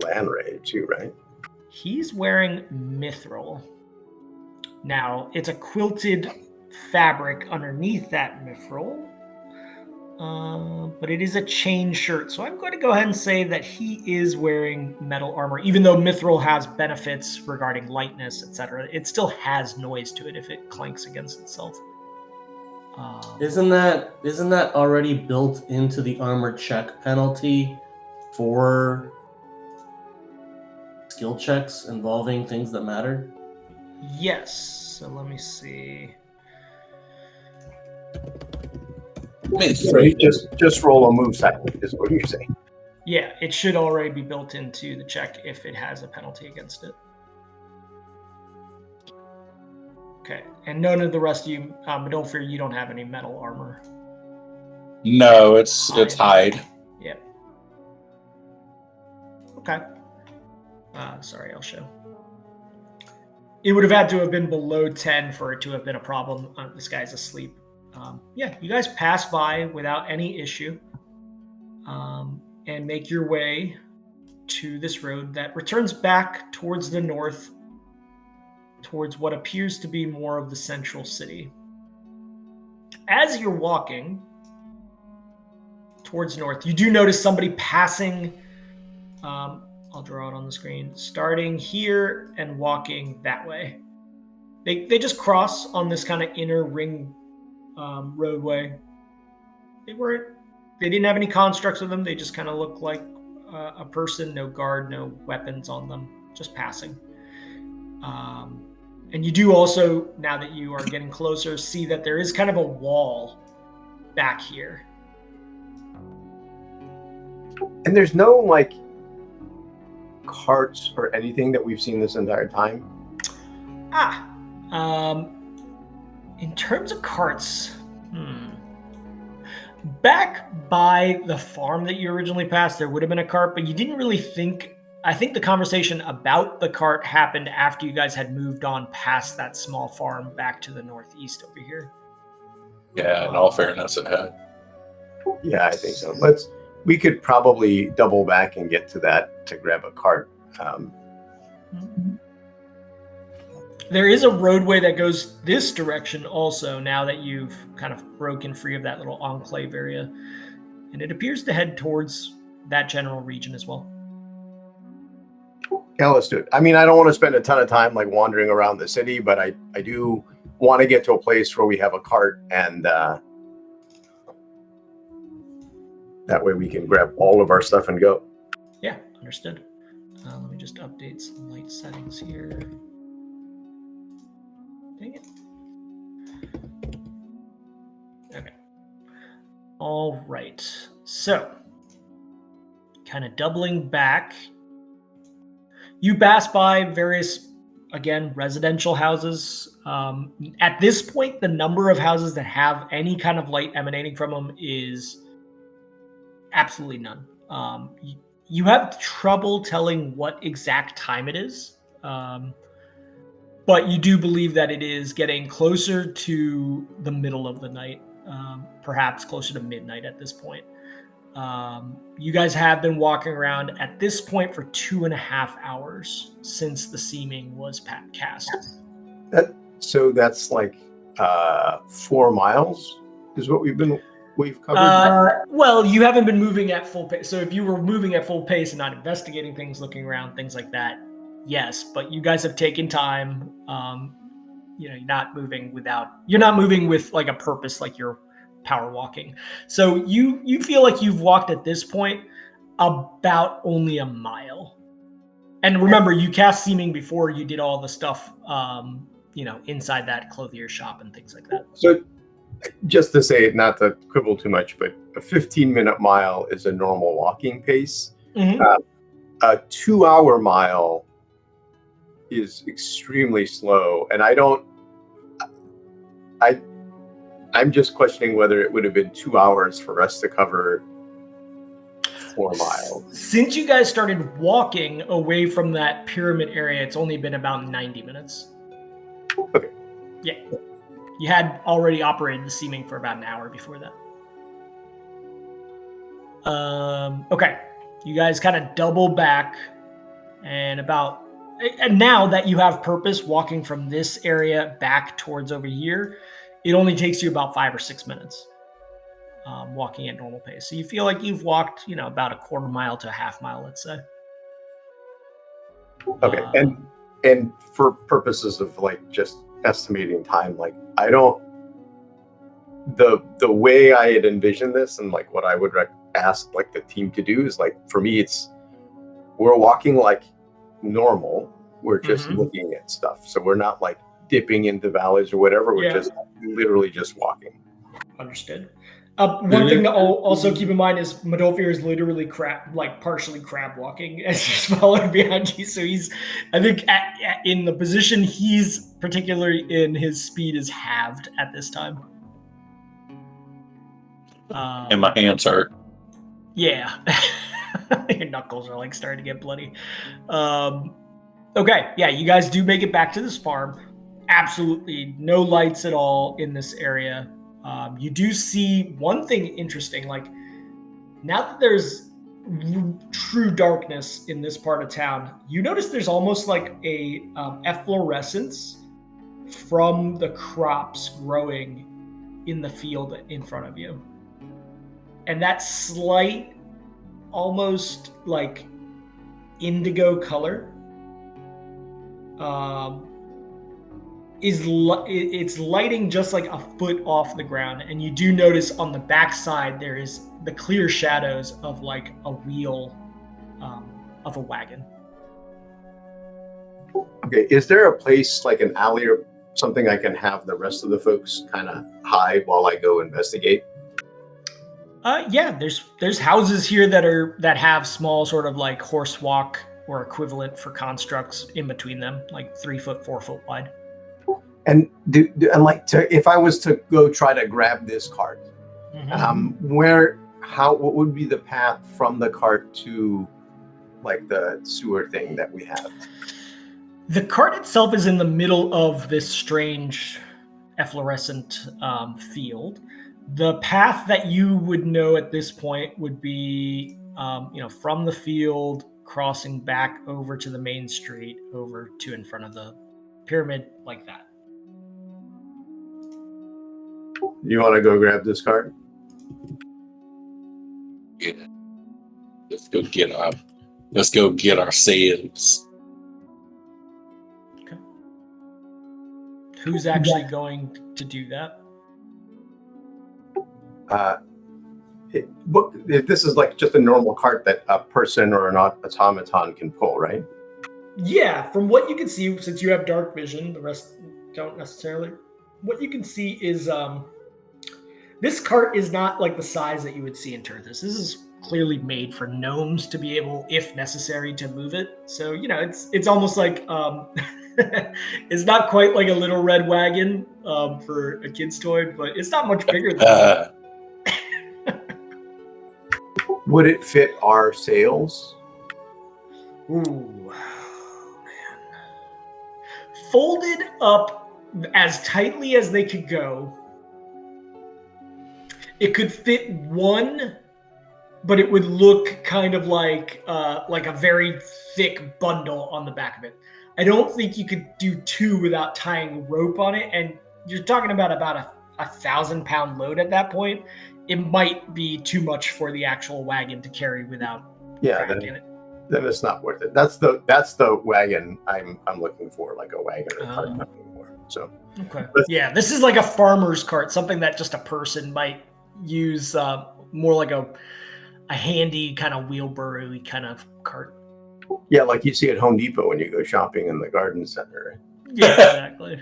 land raid too, right? He's wearing mithril. Now, it's a quilted fabric underneath that mithril, but it is a chain shirt. So I'm going to go ahead and say that he is wearing metal armor, even though mithril has benefits regarding lightness, etc. It still has noise to it if it clanks against itself. Isn't that already built into the armor check penalty for skill checks involving things that matter? Yes. So let me see. So you just roll a move silent is what you're saying. Yeah, it should already be built into the check if it has a penalty against it. Okay, and none of the rest of you, but don't fear, you don't have any metal armor. No, it's hide. Yep. Okay. Sorry, I'll show. It would have had to have been below 10 for it to have been a problem. This guy's asleep. Yeah, you guys pass by without any issue and make your way to this road that returns back towards the north, towards what appears to be more of the central city. As you're walking towards north, you do notice somebody passing. I'll draw it on the screen. Starting here and walking that way. They just cross on this kind of inner ring roadway. They didn't have any constructs with them. They just kind of look like a person, no guard, no weapons on them, just passing. And you do also, now that you are getting closer, see that there is kind of a wall back here. And there's no like carts or anything that we've seen this entire time. In terms of carts, back by the farm that you originally passed, there would have been a cart, but you didn't really think. I think the conversation about the cart happened after you guys had moved on past that small farm back to the northeast over here. Yeah, in all fairness, it had. Yeah, I think so. We could probably double back and get to that to grab a cart. There is a roadway that goes this direction also, now that you've kind of broken free of that little enclave area. And it appears to head towards that general region as well. Yeah, let's do it. I mean, I don't want to spend a ton of time like wandering around the city, but I do want to get to a place where we have a cart, and that way we can grab all of our stuff and go. Yeah, understood. Let me just update some light settings here. Dang it. Okay. All right. So, kind of doubling back, you pass by various, again, residential houses. At this point, the number of houses that have any kind of light emanating from them is absolutely none. You have trouble telling what exact time it is, but you do believe that it is getting closer to the middle of the night, perhaps closer to midnight at this point. You guys have been walking around at this point for 2.5 hours since the seeming was cast. So that's like 4 miles is what we've covered. Well, you haven't been moving at full pace. So if you were moving at full pace and not investigating things, looking around, things like that, yes. But you guys have taken time. You're not moving with like a purpose, like you're power walking. So you feel like you've walked at this point about only a mile. And remember, you cast seeming before you did all the stuff, inside that clothier shop and things like that. So just to say, not to quibble too much, but a 15-minute mile is a normal walking pace. Mm-hmm. A 2-hour mile is extremely slow. And I'm just questioning whether it would have been 2 hours for us to cover 4 miles. Since you guys started walking away from that pyramid area, it's only been about 90 minutes. Okay. Yeah. You had already operated the seeming for about an hour before that. Okay. You guys kind of double back, and now that you have purpose walking from this area back towards over here, it only takes you about 5 or 6 minutes walking at normal pace. So you feel like you've walked, about a quarter mile to a half mile, let's say. Okay. And for purposes of like just estimating time, like the way I had envisioned this and like what I would ask like the team to do is like, for me, we're walking like normal. We're just looking at stuff. So we're not like dipping into valleys or whatever. We're just literally just walking. Understood. One thing to also keep in mind is Modolfir is literally partially crab walking as he's following behind you. So he's, I think, in the position he's particularly in, his speed is halved at this time. And my hands hurt. Yeah. Your knuckles are like starting to get bloody. Okay, yeah, you guys do make it back to this farm. Absolutely no lights at all in this area. You do see one thing interesting, like now that there's true darkness in this part of town, you notice there's almost like a efflorescence from the crops growing in the field in front of you. And that slight, almost like indigo color it's lighting just like a foot off the ground, and you do notice on the backside there is the clear shadows of like a wheel of a wagon. Okay, is there a place like an alley or something I can have the rest of the folks kind of hide while I go investigate? Yeah, there's houses here that have small sort of like horse walk or equivalent for constructs in between them, like 3 foot, 4 foot wide. And if I was to go try to grab this cart, what would be the path from the cart to like the sewer thing that we have? The cart itself is in the middle of this strange efflorescent field. The path that you would know at this point would be, from the field, crossing back over to the main street, over to in front of the pyramid, like that. You want to go grab this cart? Yeah. Let's go get our sales. Okay. Who's actually going to do that? This is like just a normal cart that a person or an automaton can pull, right? Yeah, from what you can see, since you have dark vision, the rest don't necessarily. What you can see is this cart is not like the size that you would see in Terthus. This is clearly made for gnomes to be able, if necessary, to move it. So, it's almost like it's not quite like a little red wagon for a kid's toy, but it's not much bigger than that. Would it fit our sails? Ooh, man. Folded up as tightly as they could go. It could fit one, but it would look kind of like a very thick bundle on the back of it. I don't think you could do two without tying rope on it, and you're talking about a 1,000-pound load at that point. It might be too much for the actual wagon to carry without crack in it. Then it's not worth it. That's the wagon I'm looking for, like a wagon or cart I'm looking for. So okay, yeah, this is like a farmer's cart, something that just a person might use, more like a handy kind of wheelbarrow-y kind of cart. Yeah, like you see at Home Depot when you go shopping in the garden center. Yeah, exactly.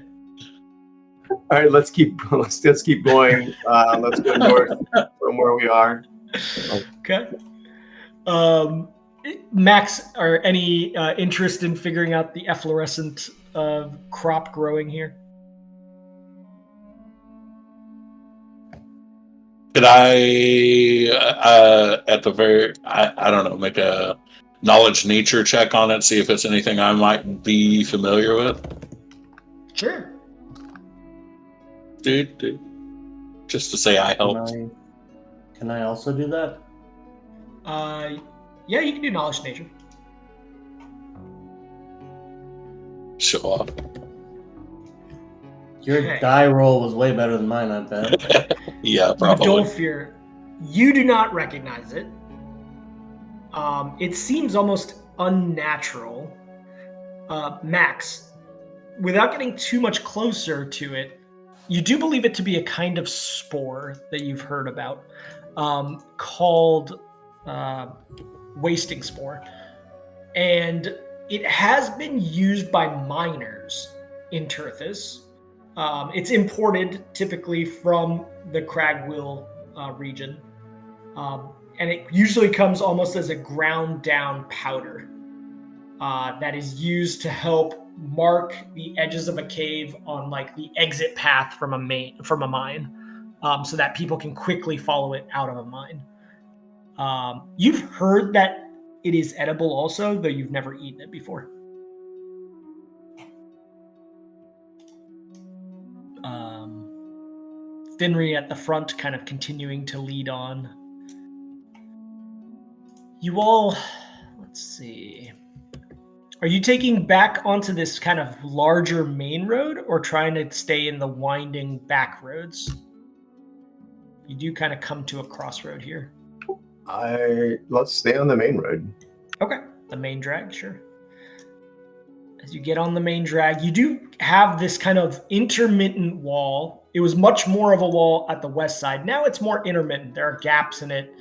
All right, let's keep going. Let's go north from where we are. Okay. Max, are any interest in figuring out the efflorescent crop growing here? Could I, I don't know, make a knowledge nature check on it, see if it's anything I might be familiar with? Sure. Dude. Just to say I helped. Can I also do that? Yeah, you can do knowledge nature. Show off. Your die roll was way better than mine, I bet. Yeah, probably. Don't fear. You do not recognize it. It seems almost unnatural. Max, without getting too much closer to it, you do believe it to be a kind of spore that you've heard about, called wasting spore. And it has been used by miners in Terthus. It's imported typically from the Cragwheel region. And it usually comes almost as a ground down powder that is used to help mark the edges of a cave on like the exit path from a mine, so that people can quickly follow it out of a mine. You've heard that it is edible also, though you've never eaten it before. Finry at the front, kind of continuing to lead on. You all, let's see. Are you taking back onto this kind of larger main road or trying to stay in the winding back roads? You do kind of come to a crossroad here. Let's stay on the main road. Okay, the main drag, sure. As you get on the main drag, you do have this kind of intermittent wall. It was much more of a wall at the west side. Now it's more intermittent. There are gaps in it.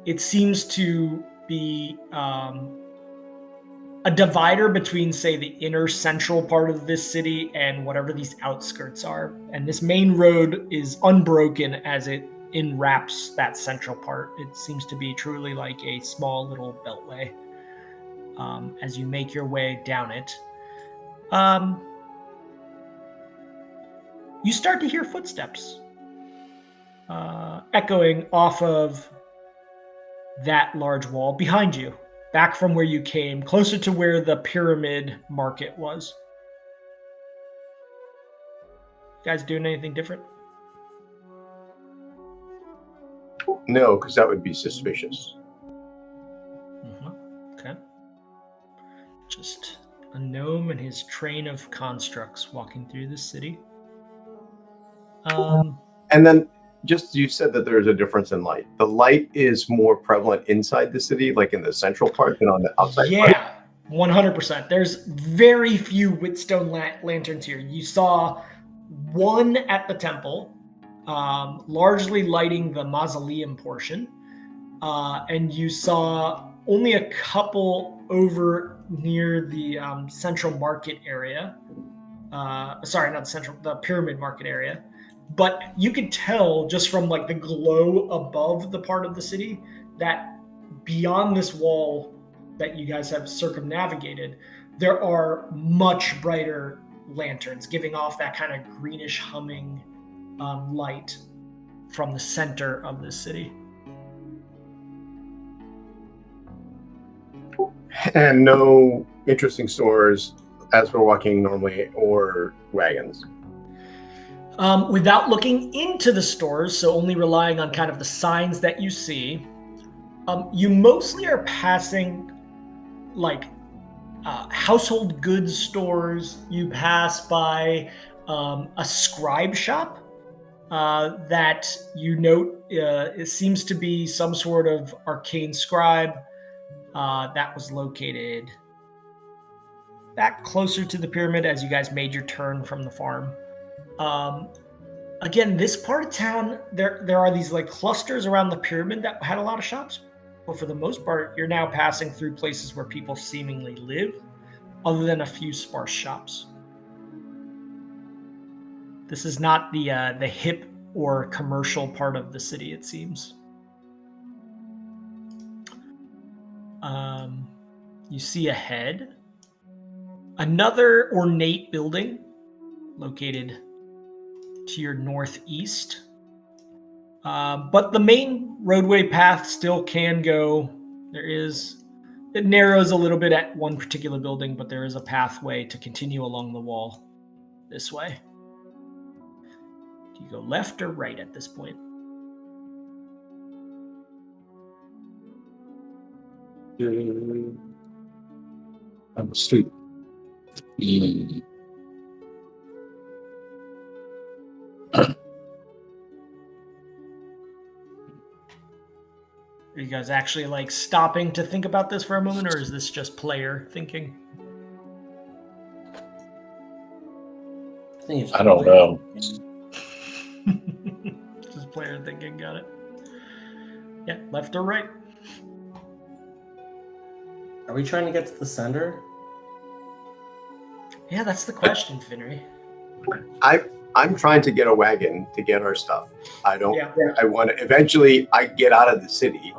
It seems to be a divider between, say, the inner central part of this city and whatever these outskirts are. And this main road is unbroken as it enwraps that central part. It seems to be truly like a small little beltway. As you make your way down it, you start to hear footsteps echoing off of that large wall behind you, back from where you came, closer to where the pyramid market was. You guys doing anything different? No, because that would be suspicious. Okay. Just a gnome and his train of constructs walking through the city. And then just you said that there's a difference in light. The light is more prevalent inside the city, like in the central part, than on the outside part. Yeah, 100%. There's very few Whitstone lanterns here. You saw one at the temple, largely lighting the mausoleum portion, and you saw only a couple over near the central market area. Sorry, not the central, the pyramid market area. But you could tell just from like the glow above the part of the city that beyond this wall that you guys have circumnavigated, there are much brighter lanterns giving off that kind of greenish humming light from the center of this city. And no interesting stores as we're walking normally, or wagons. Without looking into the stores, so only relying on kind of the signs that you see, you mostly are passing like household goods stores. You pass by a scribe shop that you note it seems to be some sort of arcane scribe that was located back closer to the pyramid as you guys made your turn from the farm. Again, this part of town, there are these like clusters around the pyramid that had a lot of shops, but for the most part, you're now passing through places where people seemingly live, other than a few sparse shops. This is not the hip or commercial part of the city, it seems. You see ahead another ornate building located to your northeast. But the main roadway path still can go. It narrows a little bit at one particular building, but there is a pathway to continue along the wall this way. Do you go left or right at this point? On the street. Are you guys actually like stopping to think about this for a moment, or is this just player thinking? I don't know. Just player thinking, got it. Yeah, left or right? Are we trying to get to the center? Yeah, that's the question, Finry. I'm trying to get a wagon to get our stuff. I want to eventually I get out of the city.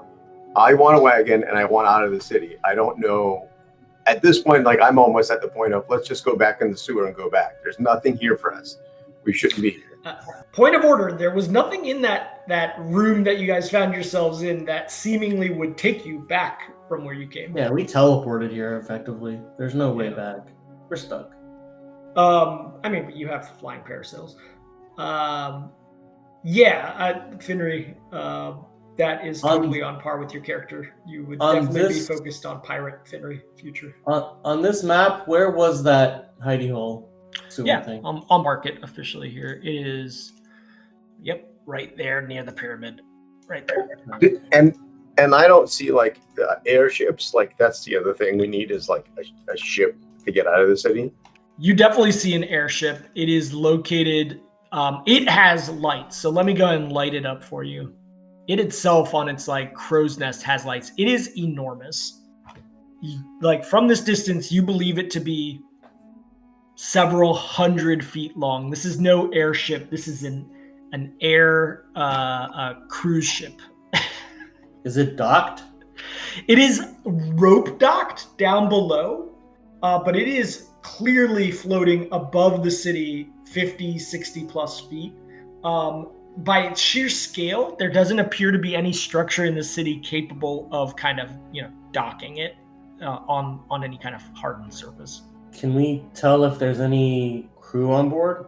I want a wagon and I want out of the city. I don't know. At this point, like I'm almost at the point of let's just go back in the sewer and go back. There's nothing here for us. We shouldn't be here. Point of order, there was nothing in that room that you guys found yourselves in that seemingly would take you back from where you came. Yeah, we teleported here effectively. There's no way back. We're stuck. I mean, but you have flying parasails. Finry, that is totally on par with your character. You would definitely be focused on pirate Finry future. On this map, where was that hidey hole? Thing? I'll mark it officially here. It is, right there near the pyramid, right there. And I don't see like airships. Like that's the other thing we need is like a ship to get out of the city. You definitely see an airship. It is located, it has lights. So let me go ahead and light it up for you. It itself on its like crow's nest has lights. It is enormous. Like from this distance, you believe it to be several 100 feet long. This is no airship. This is an air cruise ship. Is it docked? It is rope docked down below, but it is clearly floating above the city 50, 60 plus feet. By its sheer scale, there doesn't appear to be any structure in the city capable of kind of, docking it on any kind of hardened surface. Can we tell if there's any crew on board?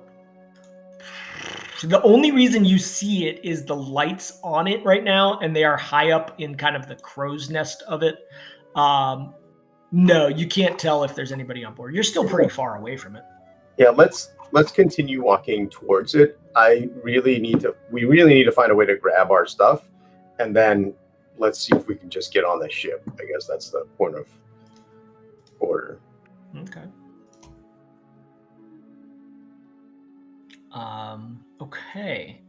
The only reason you see it is the lights on it right now, and they are high up in kind of the crow's nest of it. No, you can't tell if there's anybody on board. You're still pretty far away from it. Yeah, let's let's continue walking towards it. We really need to find a way to grab our stuff, and then let's see if we can just get on the ship. I guess that's the point of order. Okay. Okay.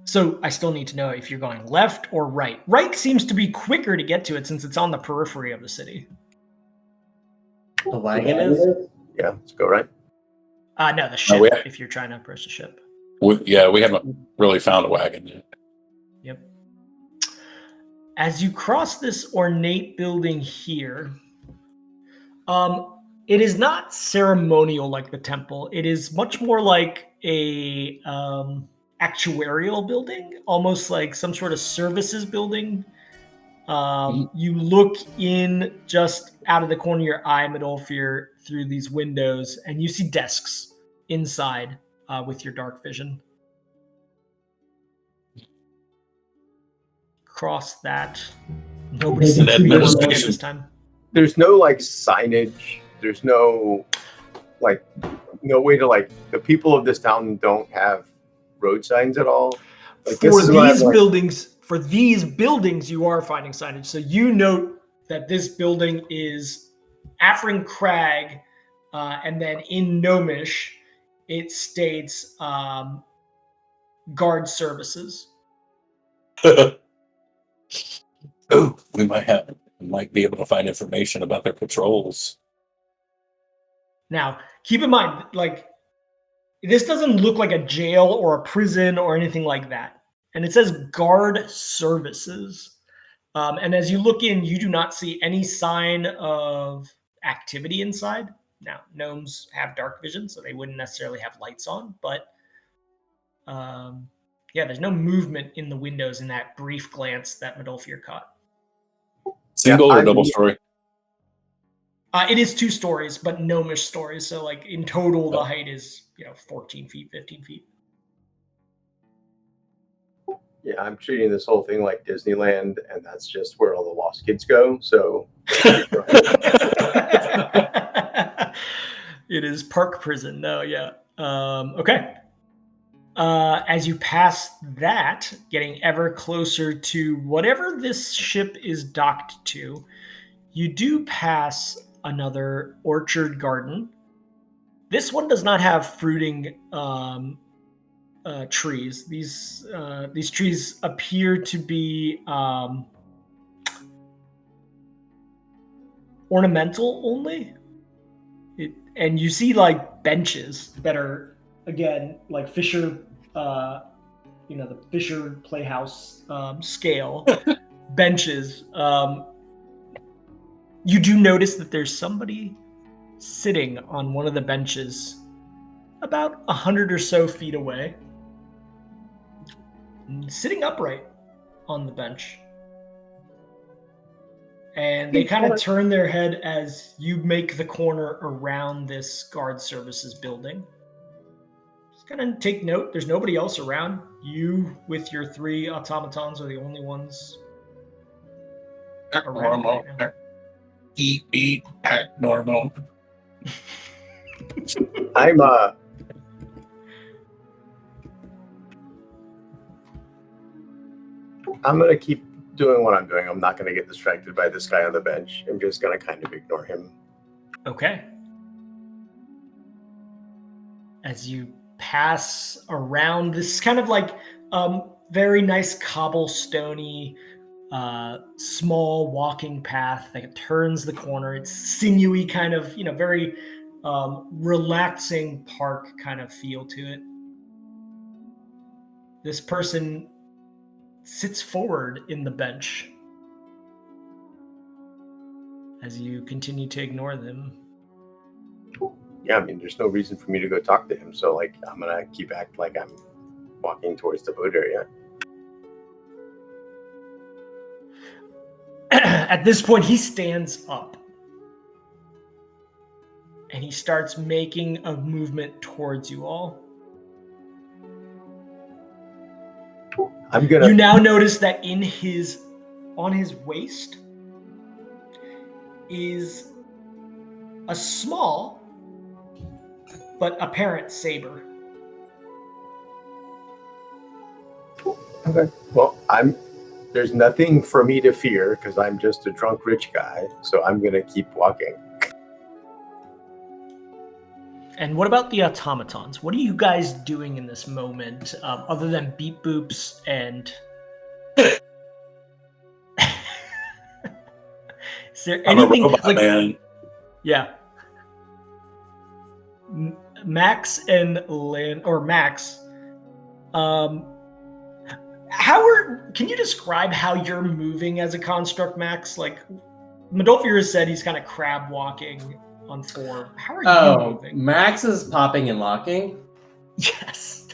So I still need to know if you're going left or right. Right seems to be quicker to get to it since it's on the periphery of the city. The wagon is? Yeah, let's go right. No, the ship, if you're trying to approach the ship. We haven't really found a wagon yet. Yep. As you cross this ornate building here, it is not ceremonial like the temple. It is much more like a actuarial building, almost like some sort of services building. You look in just out of the corner of your eye, Midolfir, through these windows, and you see desks inside with your dark vision. Cross that. Nobody seems to be on board this time. There's no like signage. There's no no way to the people of this town don't have road signs at all. For these buildings, you are finding signage. So you note that this building is Afrin Crag, and then in Gnomish, it states guard services. Oh, we might be able to find information about their patrols. Now, keep in mind, this doesn't look like a jail or a prison or anything like that. And it says guard services. And as you look in, you do not see any sign of activity inside. Now, gnomes have dark vision, so they wouldn't necessarily have lights on. But there's no movement in the windows in that brief glance that Midolfir caught. Single or double story? It is 2 stories, but gnomish stories. So in total, the height is 14 feet, 15 feet. Yeah, I'm treating this whole thing like Disneyland, and that's just where all the lost kids go. So it is park prison. No, yeah. Okay. As you pass that, getting ever closer to whatever this ship is docked to, you do pass another orchard garden. This one does not have fruiting trees. These trees appear to be ornamental only. And you see benches that are again like Fisher, the Fisher Playhouse scale benches. You do notice that there's somebody sitting on one of the benches about 100 or so feet away, sitting upright on the bench. And they kind of turn their head as you make the corner around this guard services building. Just kind of take note, there's nobody else around. You with your 3 automatons are the only ones around right now. Eat, act normal. I'm gonna keep doing what I'm doing. I'm not gonna get distracted by this guy on the bench. I'm just gonna kind of ignore him. Okay. As you pass around this kind of very nice cobblestone-y small walking path that turns the corner. It's sinewy, kind of, very relaxing park kind of feel to it. This person sits forward in the bench as you continue to ignore them. Yeah, I mean, there's no reason for me to go talk to him. So I'm gonna keep acting like I'm walking towards the boat area. At this point, he stands up and he starts making a movement towards you all. You now notice that on his waist is a small but apparent saber. Okay. Well, there's nothing for me to fear because I'm just a drunk rich guy, so I'm gonna keep walking. And what about the automatons? What are you guys doing in this moment, other than beep boops and? Is there I'm a anything robot, man. Yeah. Max and Lynn, or Max. Can you describe how you're moving as a construct, Max? Like, Modolfir has said he's kind of crab walking on 4. How are you moving? Max is popping and locking. Yes.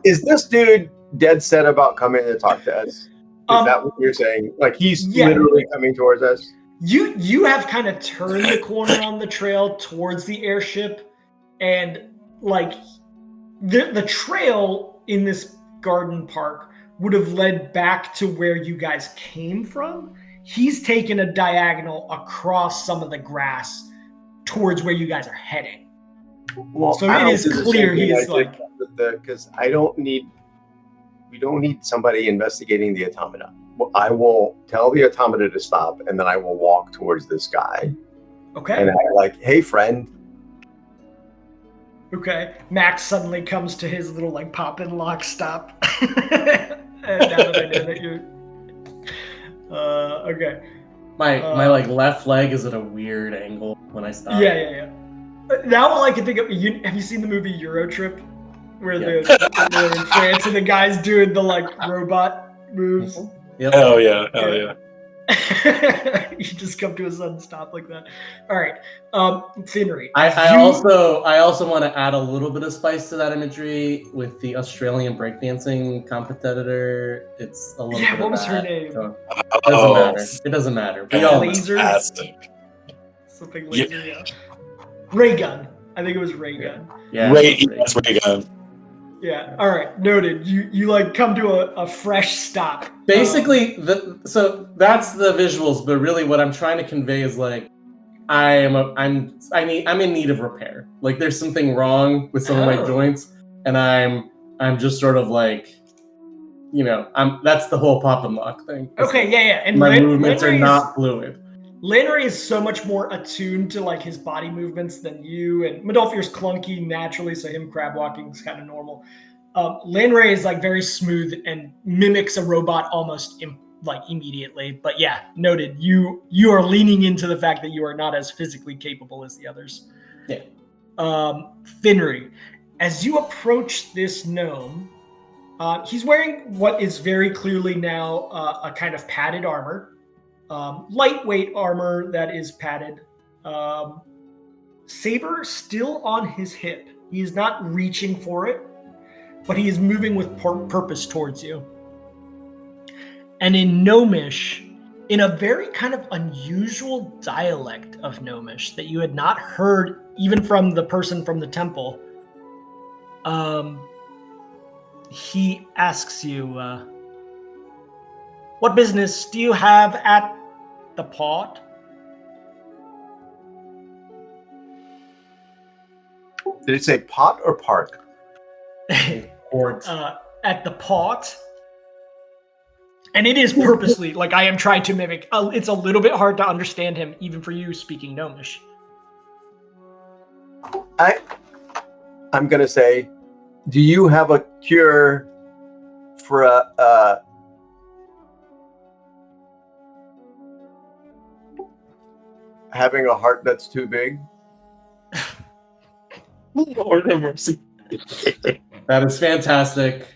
Is this dude dead set about coming to talk to us? Is that what you're saying? Like he's literally coming towards us? You have kind of turned the corner on the trail towards the airship, and like the trail in this garden park would have led back to where you guys came from. He's taken a diagonal across some of the grass towards where you guys are heading. Well, so it is clear he is like, because we don't need somebody investigating the automata. Well, I will tell the automata to stop, and then I will walk towards this guy. Okay. And I'm like, hey, friend. Okay. Max suddenly comes to his little like pop and lock stop. And now that I know that you're okay. My like left leg is at a weird angle when I stop. Yeah. Now all I can think of, have you seen the movie Euro Trip? Where they're in France and the guy's doing the like robot moves. Yep. Oh yeah. You just come to a sudden stop like that. All right, Finry. I also want to add a little bit of spice to that imagery with the Australian breakdancing competitor. It's a little. What was her name? So it doesn't matter. We all fantastic. Something laser. Yeah. Ray Gun. I think it was Ray Gun. Yeah. Ray Gun. Yeah. All right. Noted. You like come to a fresh stop. Basically, so that's the visuals, but really what I'm trying to convey is like I'm in need of repair. Like there's something wrong with some of my joints, and I'm just sort of like, that's the whole pop and lock thing. Okay. Yeah. And my movements are not fluid. Landry is so much more attuned to like his body movements than you, and Modolfir's clunky naturally, so him crab walking is kind of normal. Landry is like very smooth and mimics a robot almost immediately. But yeah, noted. You are leaning into the fact that you are not as physically capable as the others. Yeah. Finry, as you approach this gnome, he's wearing what is very clearly now a kind of padded armor. Lightweight armor that is padded. Saber still on his hip. He is not reaching for it, but he is moving with purpose towards you. And in Gnomish, in a very kind of unusual dialect of Gnomish that you had not heard even from the person from the temple, he asks you, what business do you have at the pot? Did it say pot or park? Port. At the pot. And it is purposely, like I am trying to mimic. It's a little bit hard to understand him, even for you speaking Gnomish. I'm going to say, do you have a cure for having a heart that's too big? Lord have mercy. That is fantastic.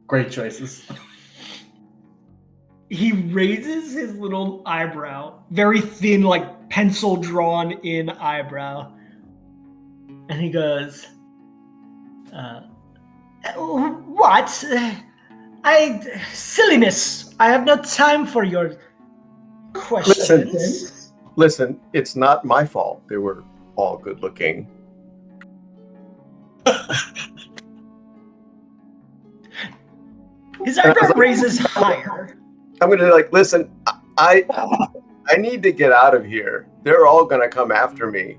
Great choices. He raises his little eyebrow, very thin, like pencil drawn in eyebrow. And he goes, what? Silliness. I have no time for your questions. Listen, it's not my fault. They were all good looking. His eyebrow raises higher. I'm gonna listen. I need to get out of here. They're all gonna come after me.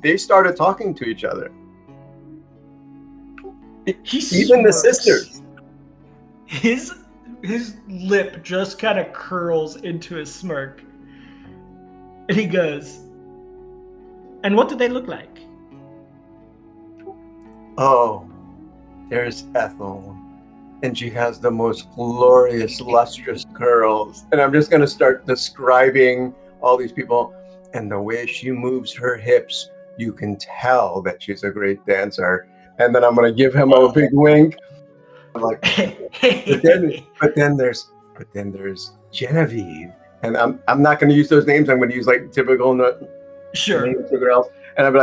they started talking to each other. He Even the smirks. sisters. His lip just kind of curls into a smirk. And he goes, "And what do they look like?" Oh, there's Ethel. And she has the most glorious, lustrous curls. And I'm just going to start describing all these people. And the way she moves her hips, you can tell that she's a great dancer. And then I'm going to give him a big wink. I'm like, but then there's Genevieve. And I'm not going to use those names. I'm going to use like typical Sure. names for girls. And I'm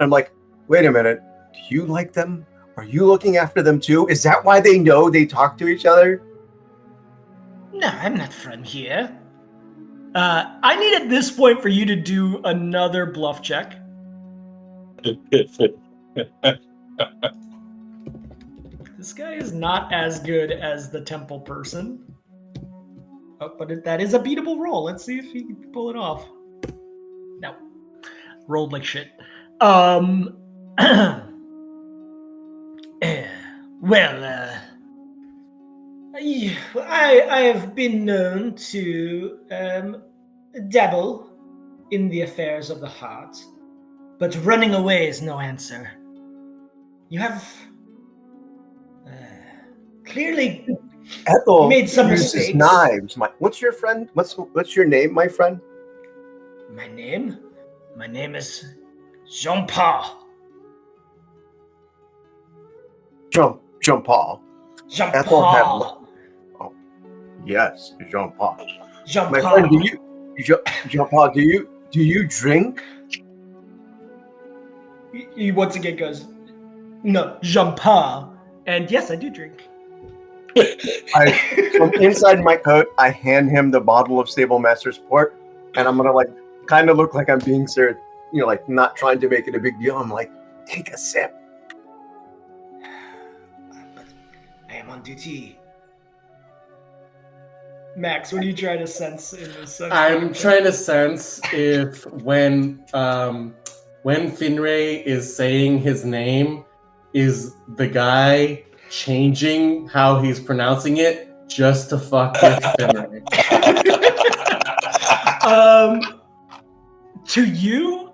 like, wait a minute. Do you like them? Are you looking after them too? Is that why they know they talk to each other? No, I'm not from here. I need at this point for you to do another bluff check. This guy is not as good as the temple person. Oh, but that is a beatable roll. Let's see if he can pull it off. No. Rolled like shit. I have been known to dabble in the affairs of the heart, but running away is no answer. You have clearly Ethel made some uses mistakes. knives. What's your friend? What's your name, my friend? My name is Jean-Paul. Jean-Paul. Jean-Paul. Oh, yes, Jean-Paul. Jean-Paul. My friend, Jean-Paul, do you drink? He once again goes, "No, Jean-Paul." And yes, I do drink. From inside my coat, I hand him the bottle of Stable Master's Port, and I'm gonna kind of look like I'm being serious, like not trying to make it a big deal. I'm like, take a sip. But I am on duty. Max, what are you trying to sense in this? I'm trying to sense if when Finray is saying his name, is the guy changing how he's pronouncing it just to fuck with Finray? To you,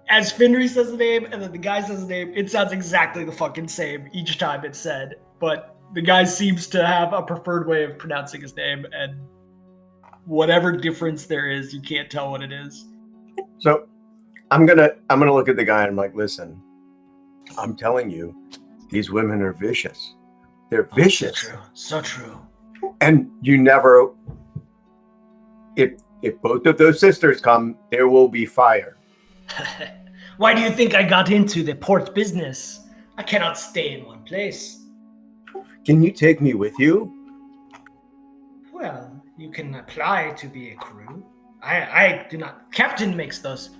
as Finray says the name and then the guy says the name, it sounds exactly the fucking same each time it's said. But the guy seems to have a preferred way of pronouncing his name, and whatever difference there is, you can't tell what it is. So I'm gonna look at the guy and I'm like, listen, I'm telling you, these women are vicious. They're vicious. So true. And you never, if both of those sisters come, there will be fire. Why do you think I got into the port business? I cannot stay in one place. Can you take me with you? Well, you can apply to be a crew. I do not. Captain makes those.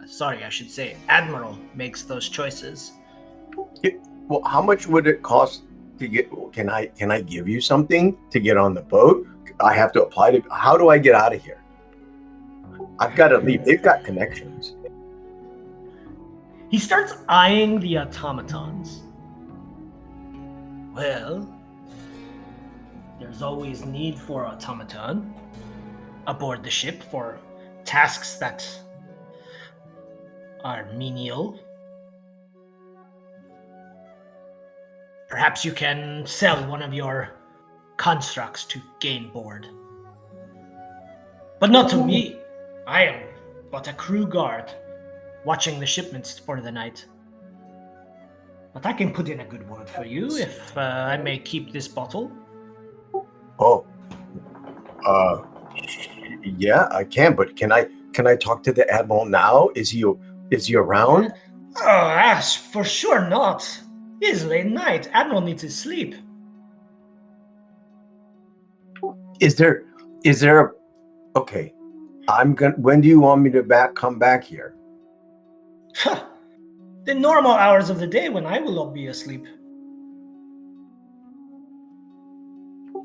Sorry, I should say Admiral makes those choices. Well, how much would it cost to get? Can I give you something to get on the boat? I have to apply to. How do I get out of here? I've got to leave. They've got connections. He starts eyeing the automatons. Well, there's always need for automaton aboard the ship for tasks that are menial. Perhaps you can sell one of your constructs to gain board. But not to me. I am but a crew guard, watching the shipments for the night. But I can put in a good word for you if I may keep this bottle. Oh, yeah, I can. But can I talk to the Admiral now? Is he around? Oh, for sure not. It is late night. Admiral needs his sleep. Is there a? Okay, when do you want me to come back here? The normal hours of the day when I will be asleep.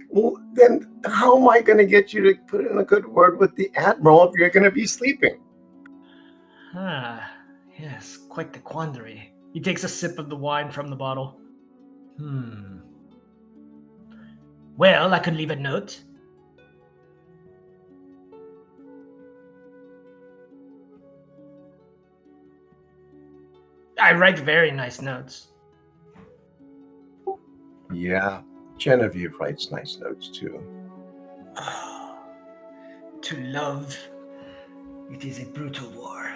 Well, then how am I going to get you to put in a good word with the Admiral if you're going to be sleeping? Yes, quite the quandary. He takes a sip of the wine from the bottle. Well, I could leave a note. I write very nice notes. Yeah, Genevieve writes nice notes too. To love, it is a brutal war.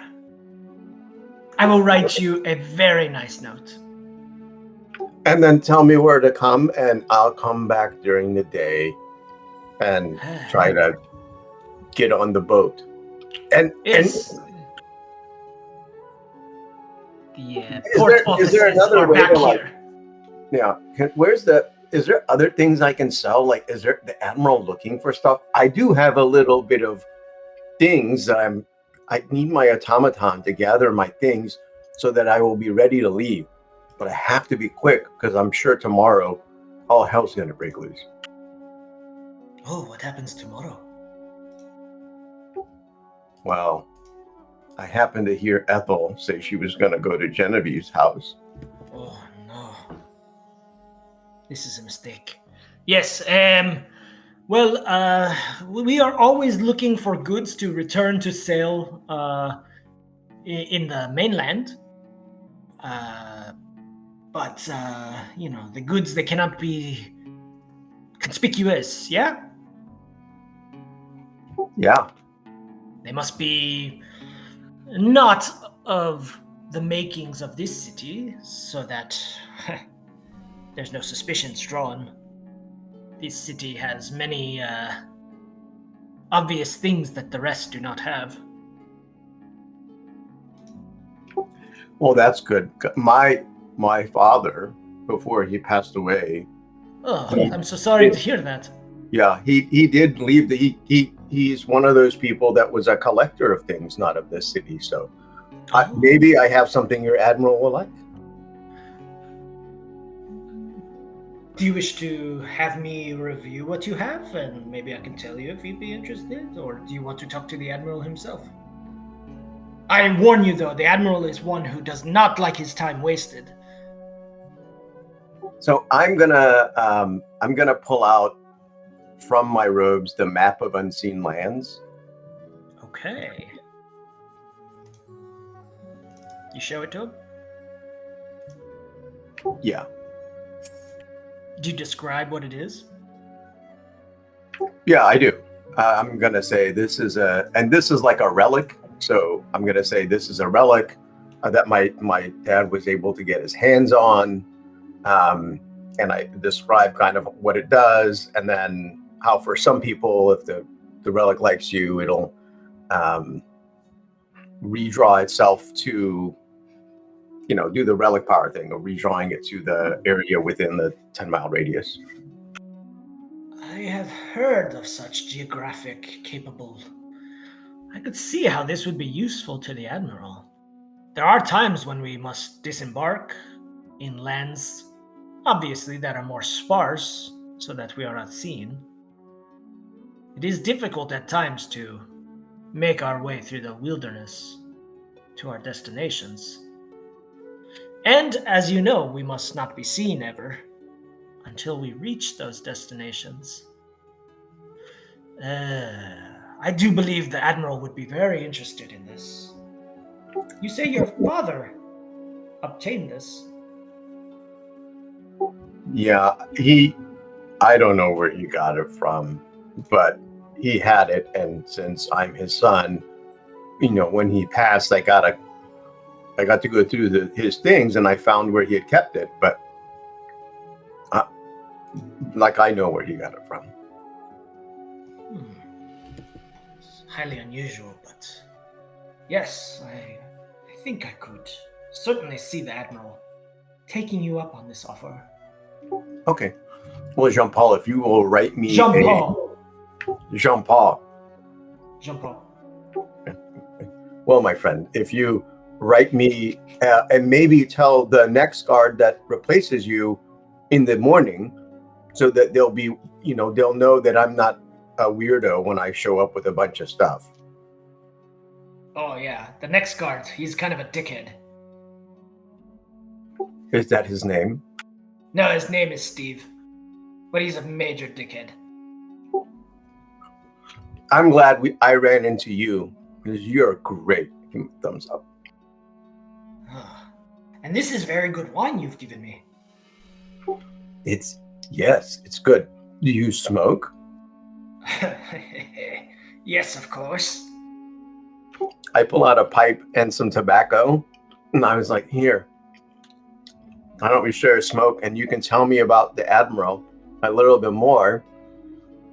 I will write you a very nice note. And then tell me where to come, and I'll come back during the day and try to get on the boat. And Yes. The Is port there offices another are way back to, like, here. yeah, is there other things I can sell? Like, is there the Admiral looking for stuff? I do have a little bit of things that I need my automaton to gather my things so that I will be ready to leave. But I have to be quick because I'm sure tomorrow all hell's going to break loose. Oh, what happens tomorrow? Well, I happened to hear Ethel say she was going to go to Genevieve's house. Oh, no. This is a mistake. Yes, well, we are always looking for goods to return to sale in the mainland. But, the goods, they cannot be conspicuous, yeah? Yeah. They must be not of the makings of this city, so that there's no suspicions drawn. This city has many obvious things that the rest do not have. Well, that's good. My father, before he passed away. Oh, I'm so sorry to hear that. Yeah, he did leave he's one of those people that was a collector of things, not of this city. So maybe I have something your Admiral will like. Do you wish to have me review what you have, and maybe I can tell you if you'd be interested, or do you want to talk to the Admiral himself? I warn you, though, the Admiral is one who does not like his time wasted. So I'm gonna pull out from my robes the map of unseen lands. Okay. You show it to him? Yeah. Do you describe what it is? Yeah, I do. I'm gonna say this is like a relic. So I'm gonna say this is a relic that my dad was able to get his hands on, and I describe kind of what it does, and then how for some people, if the relic likes you, it'll redraw itself to, do the relic power thing of redrawing it to the area within the 10-mile radius. I have heard of such geographic capable. I could see how this would be useful to the Admiral. There are times when we must disembark in lands, obviously, that are more sparse, so that we are not seen. It is difficult at times to make our way through the wilderness to our destinations. And as you know, we must not be seen ever until we reach those destinations. I do believe the Admiral would be very interested in this. You say your father obtained this? Yeah, I don't know where he got it from, but he had it, and since I'm his son, when he passed, I got to go through his things, and I found where he had kept it, but I know where he got it from. It's highly unusual, but yes, I think I could certainly see the Admiral taking you up on this offer. Okay. Well, Jean-Paul, if you will write me Jean-Paul. Jean-Paul. Jean-Paul. Well, my friend, if you write me and maybe tell the next guard that replaces you in the morning, so that they'll be, they'll know that I'm not a weirdo when I show up with a bunch of stuff. Oh, yeah. The next guard, he's kind of a dickhead. Is that his name? No, his name is Steve. But he's a major dickhead. I'm glad I ran into you because you're great. Give me a thumbs up. And this is very good wine you've given me. Yes, it's good. Do you smoke? Yes, of course. I pull out a pipe and some tobacco, and I was like, here. Why don't we share a smoke, and you can tell me about the Admiral a little bit more,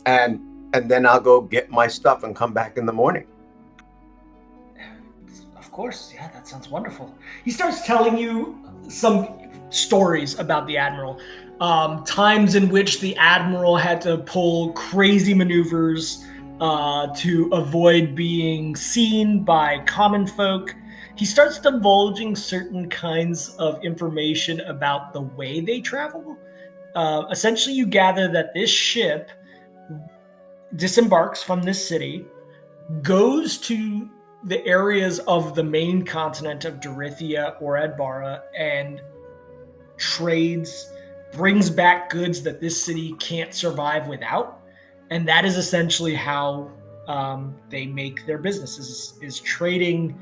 and then I'll go get my stuff and come back in the morning. Of course, yeah, that sounds wonderful. He starts telling you some stories about the Admiral. Times in which the Admiral had to pull crazy maneuvers to avoid being seen by common folk. He starts divulging certain kinds of information about the way they travel. Essentially, you gather that this ship disembarks from this city, goes to the areas of the main continent of Dorithia or Adbara, and trades, brings back goods that this city can't survive without. And that is essentially how they make their business, is trading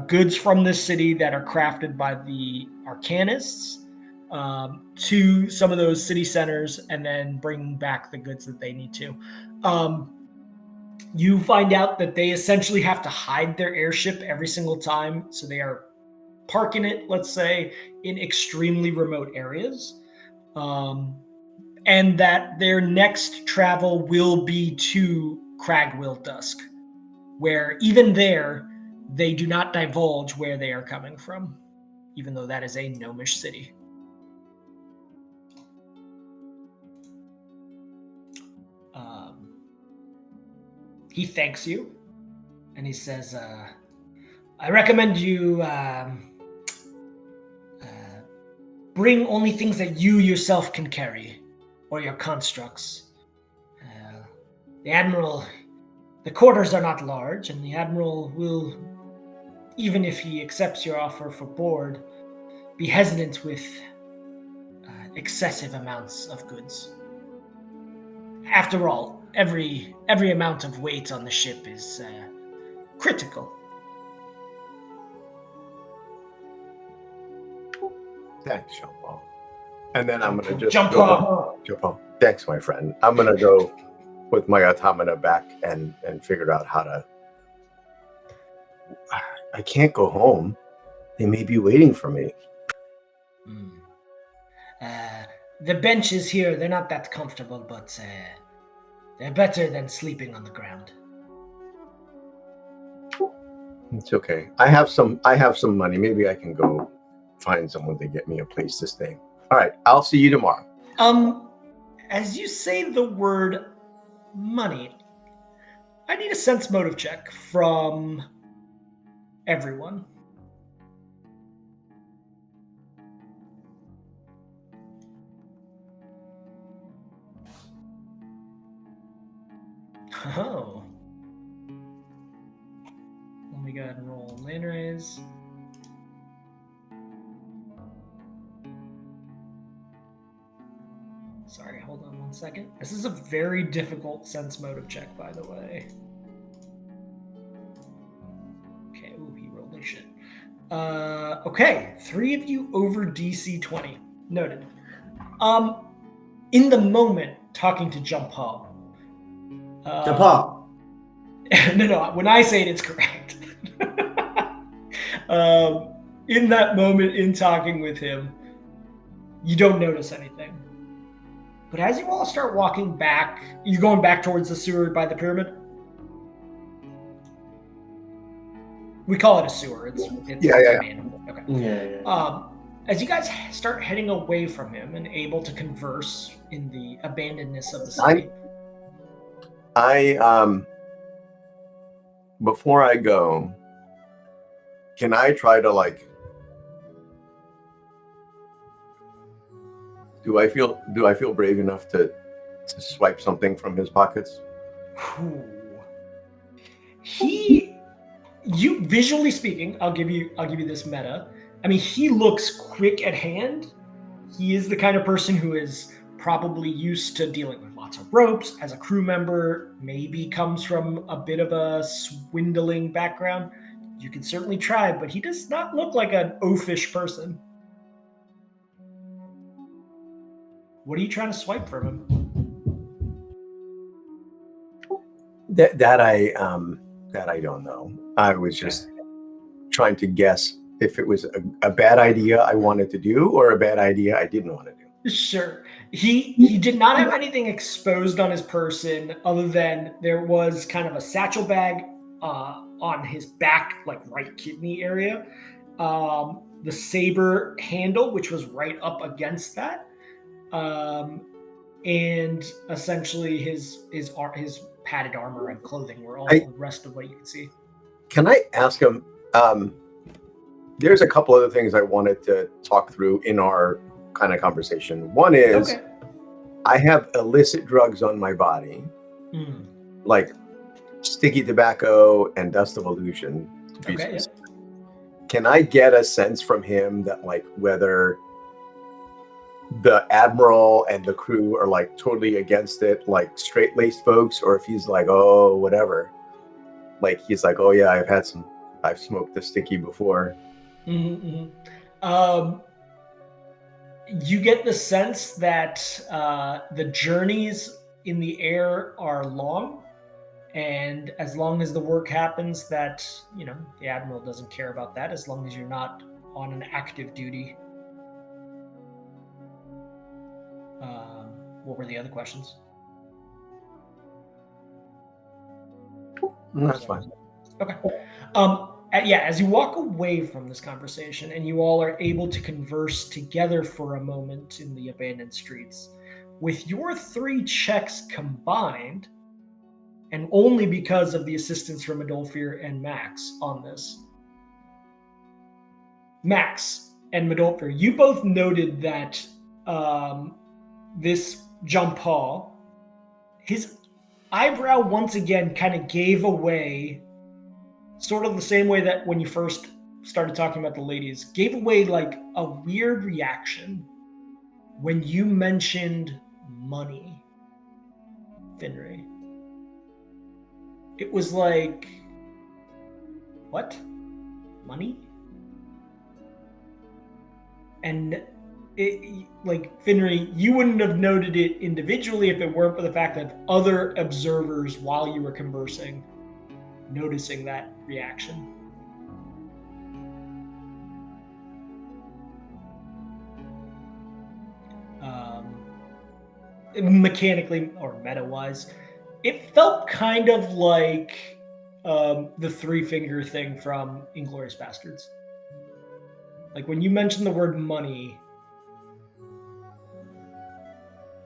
goods from this city that are crafted by the Arcanists to some of those city centers, and then bring back the goods that they need to. You find out that they essentially have to hide their airship every single time, so they are parking it, let's say, in extremely remote areas, and that their next travel will be to Cragwill Dusk, where even there, they do not divulge where they are coming from, even though that is a gnomish city. He thanks you, and he says, I recommend you bring only things that you yourself can carry, or your constructs. The Admiral, the quarters are not large, and the Admiral will, even if he accepts your offer for board, be hesitant with excessive amounts of goods. After all, every amount of weight on the ship is critical. Thanks, Jean-Paul. And then I'm going to just Jean-Paul. Jean-Paul. Thanks, my friend. I'm going to go with my automata back and figure out how to... I can't go home. They may be waiting for me. The benches here, they're not that comfortable, but they're better than sleeping on the ground. It's okay. I have some money. Maybe I can go find someone to get me a place to stay. All right, I'll see you tomorrow. As you say the word money, I need a sense motive check from everyone. Oh. Let me go ahead and roll land raise. Sorry, hold on one second. This is a very difficult sense motive check, by the way. Okay, ooh, he rolled like shit. Okay, 3 of you over DC 20. Noted. In the moment, talking to Jean-Paul. Jean-Paul. No, when I say it, it's correct. In that moment, in talking with him, you don't notice anything. But as you all start walking back, you're going back towards the sewer by the pyramid? We call it a sewer. It's Yeah. Okay. Yeah. As you guys start heading away from him and able to converse in the abandonedness of the city. I before I go, can I try to do I feel brave enough to swipe something from his pockets? You visually speaking, I'll give you this meta. I mean, he looks quick at hand. He is the kind of person who is probably used to dealing with lots of ropes as a crew member, maybe comes from a bit of a swindling background. You can certainly try, but he does not look like an oafish person. What are you trying to swipe from him? That I don't know. I was just trying to guess if it was a bad idea I wanted to do or a bad idea I didn't want to do. Sure. He did not have anything exposed on his person other than there was kind of a satchel bag on his back, like right kidney area. The saber handle, which was right up against that. And essentially his padded armor and clothing were all the rest of what you could see. Can I ask him? There's a couple other things I wanted to talk through in our kind of conversation. One is I have illicit drugs on my body, like sticky tobacco and dust of illusion. To be specific. Can I get a sense from him that like whether the admiral and the crew are like totally against it, like straight-laced folks, or if he's like, oh, whatever, like he's like, oh yeah, I've smoked the sticky before. You get the sense that the journeys in the air are long, and as long as the work happens, that the admiral doesn't care about that as long as you're not on an active duty. What were the other questions? That's fine. Okay. As you walk away from this conversation and you all are able to converse together for a moment in the abandoned streets, with your 3 checks combined, and only because of the assistance from Adolphir and Max on this, Max and Adolphir, you both noted that this Jean Paul, his eyebrow once again kind of gave away, sort of the same way that when you first started talking about the ladies, gave away like a weird reaction when you mentioned money, Finray. It was like, what? Money? And Finray, you wouldn't have noted it individually if it weren't for the fact that other observers, while you were conversing, noticing that reaction. Mechanically or meta-wise, it felt kind of like the 3-finger thing from Inglourious Bastards. Like when you mentioned the word money,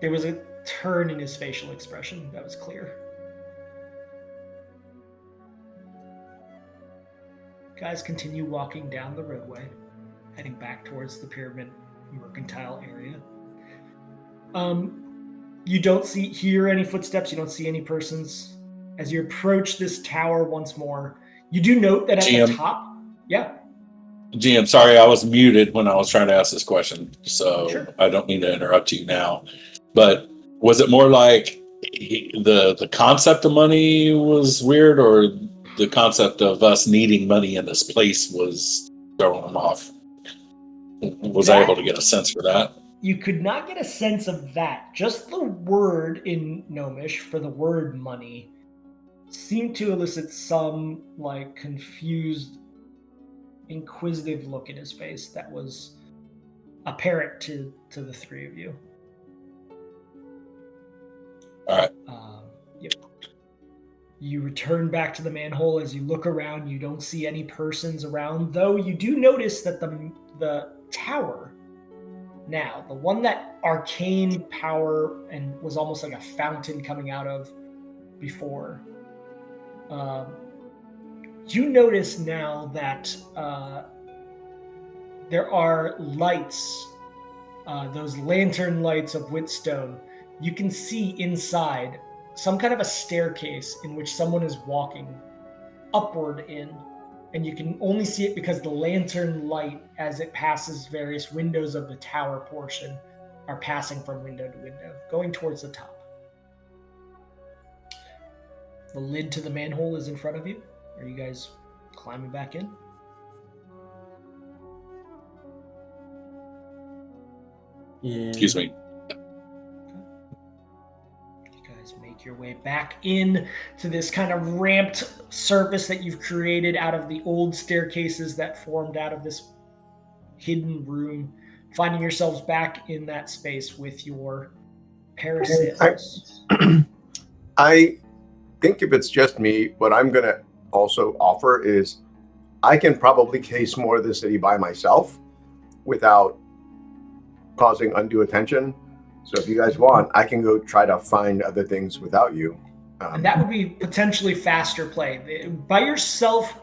there was a turn in his facial expression that was clear. Guys continue walking down the roadway, heading back towards the Pyramid Mercantile area. You don't hear any footsteps. You don't see any persons. As you approach this tower once more, you do note that at the top... Yeah. GM, sorry, I was muted when I was trying to ask this question, so sure. I don't mean to interrupt you now. But was it more like the concept of money was weird, or the concept of us needing money in this place was throwing them off? Was I able to get a sense for that? You could not get a sense of that. Just the word in Gnomish for the word money seemed to elicit some like confused, inquisitive look in his face that was apparent to the 3 of you. All right. Yep. You return back to the manhole. As you look around, you don't see any persons around, though you do notice that the tower now, the one that arcane power and was almost like a fountain coming out of before, you notice now that there are lights, those lantern lights of Whitstone. You can see inside some kind of a staircase in which someone is walking upward in. and you can only see it because the lantern light, as it passes various windows of the tower portion, are passing from window to window, going towards the top. The lid to the manhole is in front of you. Are you guys climbing back in? Yeah. Excuse me. You guys make your way back in to this kind of ramped surface that you've created out of the old staircases that formed out of this hidden room, finding yourselves back in that space with your parasails. I think if it's just me, what I'm going to also offer is I can probably case more of the city by myself without causing undue attention. So if you guys want, I can go try to find other things without you. And that would be potentially faster play. By yourself,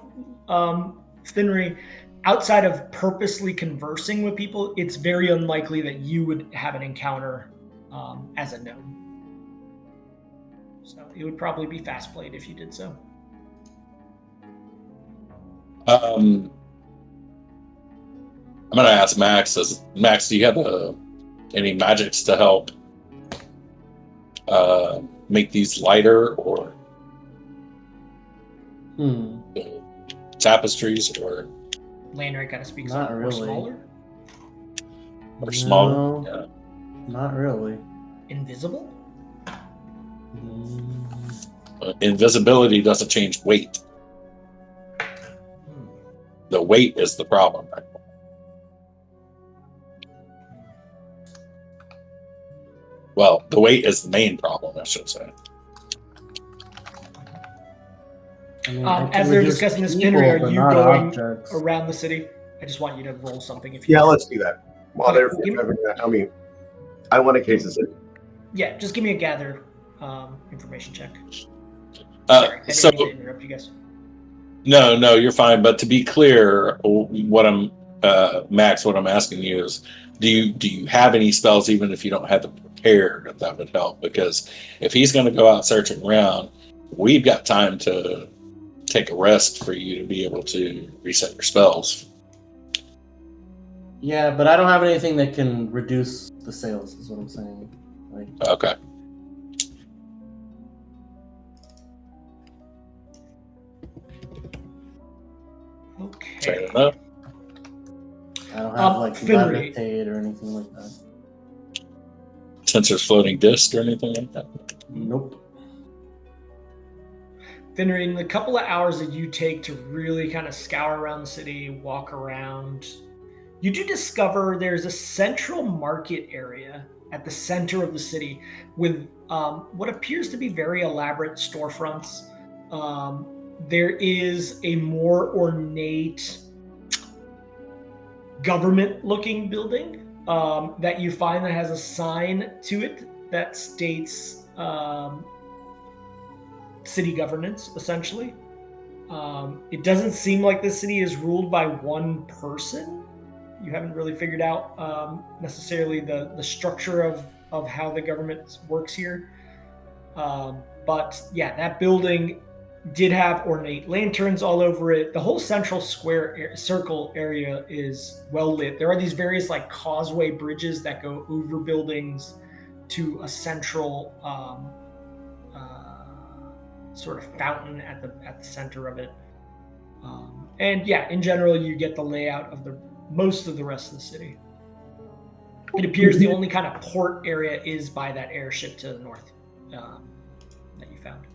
Finry, outside of purposely conversing with people, it's very unlikely that you would have an encounter as a gnome. So it would probably be fast played if you did so. I'm going to ask Max. Max, do you have any magics to help make these lighter or tapestries or? Landry kind of speaks Not up, really. or smaller. Or smaller? No, Yeah. not really. Invisible? Invisibility doesn't change weight. The weight is the problem. Well, the weight is the main problem, I should say. I mean, I can As they're reduce discussing this, people, Finry, are but you not going objects. around the city? I just want you to roll something if you Yeah, want. let's do that. While they're having that, I mean, I want to case the city. Yeah, just give me a gather information check. Sorry, I So didn't mean to interrupt you guys. no, you're fine. But to be clear, what I'm Max, what I'm asking you is, do you have any spells, even if you don't have them prepared, that would help? Because if he's going to go out searching around, we've got time to take a rest for you to be able to reset your spells. Yeah, but I don't have anything that can reduce the sales, is what I'm saying. Like, Okay. Okay. Fair enough. I don't have like Finry. levitate or anything like that. Tensor's floating disc or anything like that? Nope. Finry, in the couple of hours that you take to really kind of scour around the city, walk around, you do discover there's a central market area at the center of the city with what appears to be very elaborate storefronts. There is a more ornate government-looking building that you find that has a sign to it that states city governance, essentially. It doesn't seem like the city is ruled by one person. You haven't really figured out necessarily the structure of how the government works here. But yeah, that building did have ornate lanterns all over it. The whole central circle area is well lit. There are these various like causeway bridges that go over buildings to a central sort of fountain at the center of it. And yeah, in general, you get the layout of most of the rest of the city. It appears the only kind of port area is by that airship to the north that you found.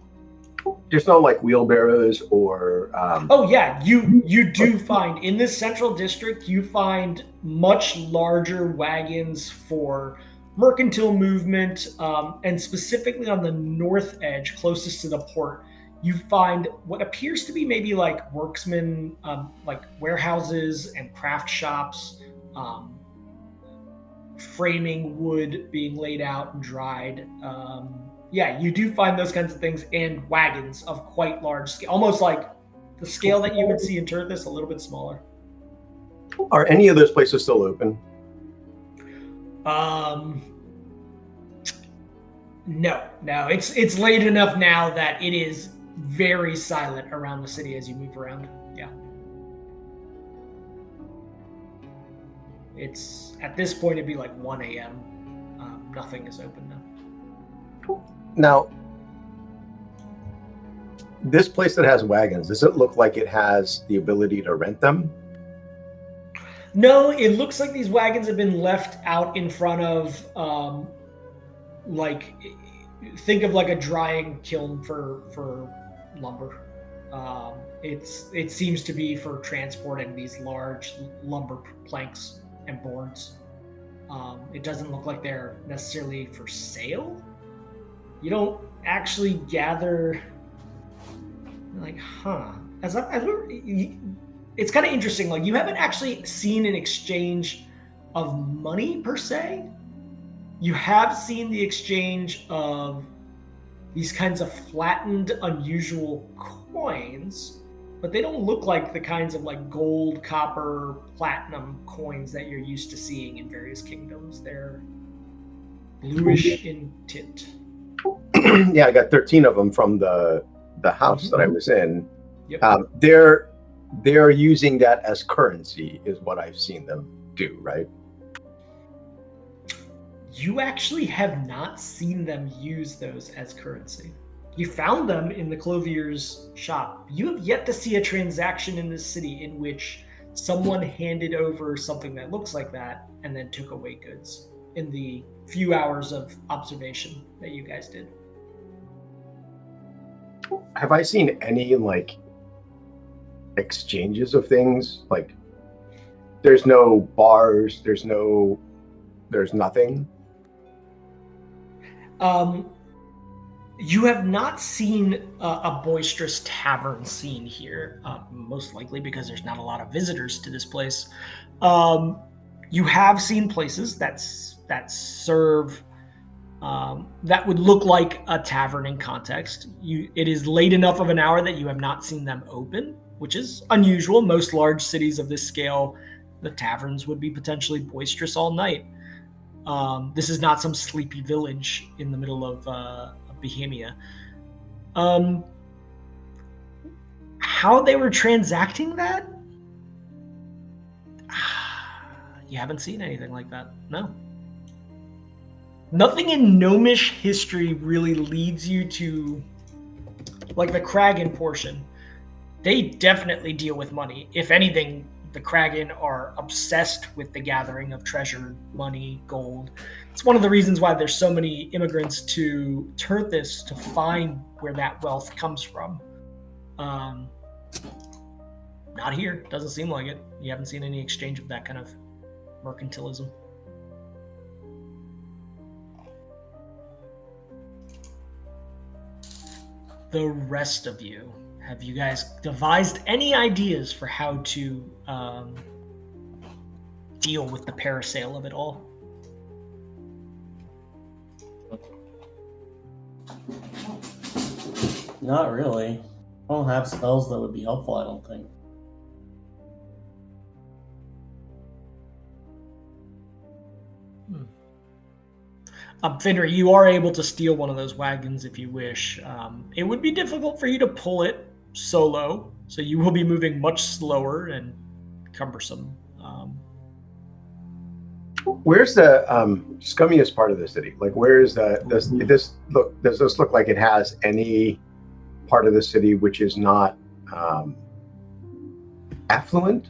There's no like wheelbarrows or. Oh yeah, you do find in this central district, you find much larger wagons for mercantile movement, and specifically on the north edge, closest to the port, you find what appears to be maybe like worksmen, like warehouses and craft shops, framing wood being laid out and dried. Yeah, you do find those kinds of things, and wagons of quite large scale, almost like the scale that you would see in Terthus, a little bit smaller. Are any of those places still open? No. It's late enough now that it is very silent around the city as you move around. Yeah. It's at this point it'd be like 1 a.m. Nothing is open now. Now, this place that has wagons, does it look like it has the ability to rent them? No, it looks like these wagons have been left out in front of, like, think of like a drying kiln for lumber. It seems to be for transporting these large lumber planks and boards. It doesn't look like they're necessarily for sale. You don't actually gather, like, it's kind of interesting. Like, you haven't actually seen an exchange of money per se. You have seen the exchange of these kinds of flattened, unusual coins, but they don't look like the kinds of like gold, copper, platinum coins that you're used to seeing in various kingdoms. They're bluish in tint. Yeah, I got 13 of them from the house that I was in. Yep. They're using that as currency, is what I've seen them do, right? You actually have not seen them use those as currency. You found them in the clothier's shop. You have yet to see a transaction in this city in which someone handed over something that looks like that and then took away goods in the few hours of observation that you guys did. Have I seen any like exchanges of things? Like, there's no bars, there's nothing. You have not seen a boisterous tavern scene here, most likely because there's not a lot of visitors to this place. You have seen places that serve that would look like a tavern in context. It is late enough of an hour that you have not seen them open, which is unusual. Most large cities of this scale, the taverns would be potentially boisterous all night. This is not some sleepy village in the middle of Bohemia. How they were transacting that? You haven't seen anything like that, no. Nothing in gnomish history really leads you to, like, the Kragan portion. They definitely deal with money. If anything, the Kragan are obsessed with the gathering of treasure, money, gold. It's one of the reasons why there's so many immigrants to Terthus to find where that wealth comes from. Not here. Doesn't seem like it. You haven't seen any exchange of that kind of mercantilism. The rest of you, have you guys devised any ideas for how to deal with the parasail of it all? Not really. I don't have spells that would be helpful, I don't think. Fenrir, you are able to steal one of those wagons if you wish. It would be difficult for you to pull it solo, so you will be moving much slower and cumbersome. Where's the scummiest part of the city? Like, where is does this look like it has any part of the city which is not affluent?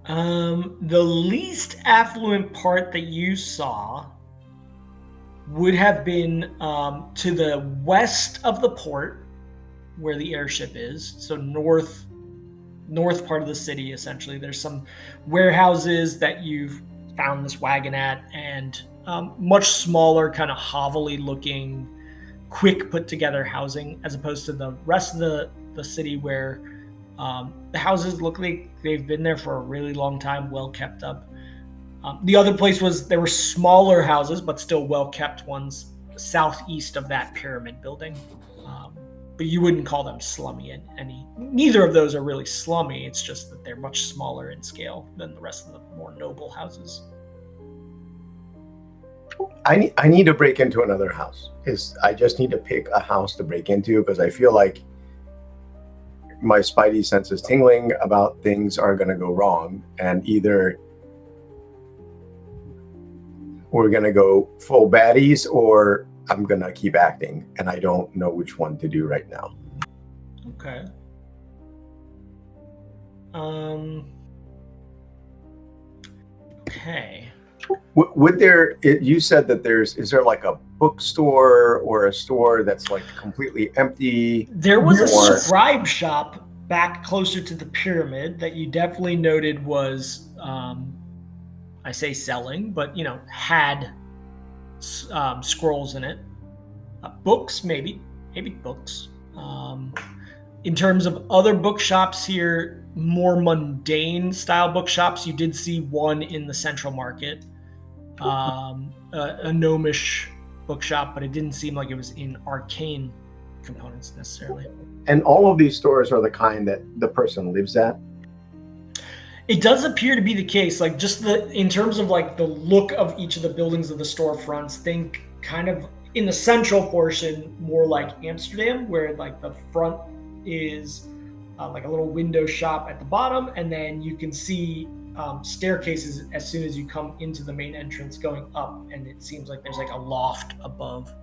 The least affluent part that you saw would have been to the west of the port, where the airship is. So north part of the city, essentially. There's some warehouses that you've found this wagon at, and much smaller, kind of hovelly looking, quick put together housing, as opposed to the rest of the city where the houses look like they've been there for a really long time, well kept up. The other place there were smaller houses, but still well kept ones southeast of that pyramid building. But you wouldn't call them slummy neither of those are really slummy. It's just that they're much smaller in scale than the rest of the more noble houses. I need to break into another house. I just need to pick a house to break into, because I feel like my spidey sense is tingling about things are going to go wrong, and either we're gonna go full baddies, or I'm gonna keep acting, and I don't know which one to do right now. Okay. Okay. Would there? You said that is there like a bookstore or a store that's like completely empty? There was a scribe shop back closer to the pyramid that you definitely noted was, I say selling, but had scrolls in it. Books, maybe books. In terms of other bookshops here, more mundane style bookshops, you did see one in the Central Market, a gnomish bookshop, but it didn't seem like it was in arcane components necessarily. And all of these stores are the kind that the person lives at? It does appear to be the case, like just in terms of like the look of each of the buildings of the storefronts, think kind of in the central portion, more like Amsterdam, where like the front is like a little window shop at the bottom, and then you can see staircases as soon as you come into the main entrance going up, and it seems like there's like a loft above.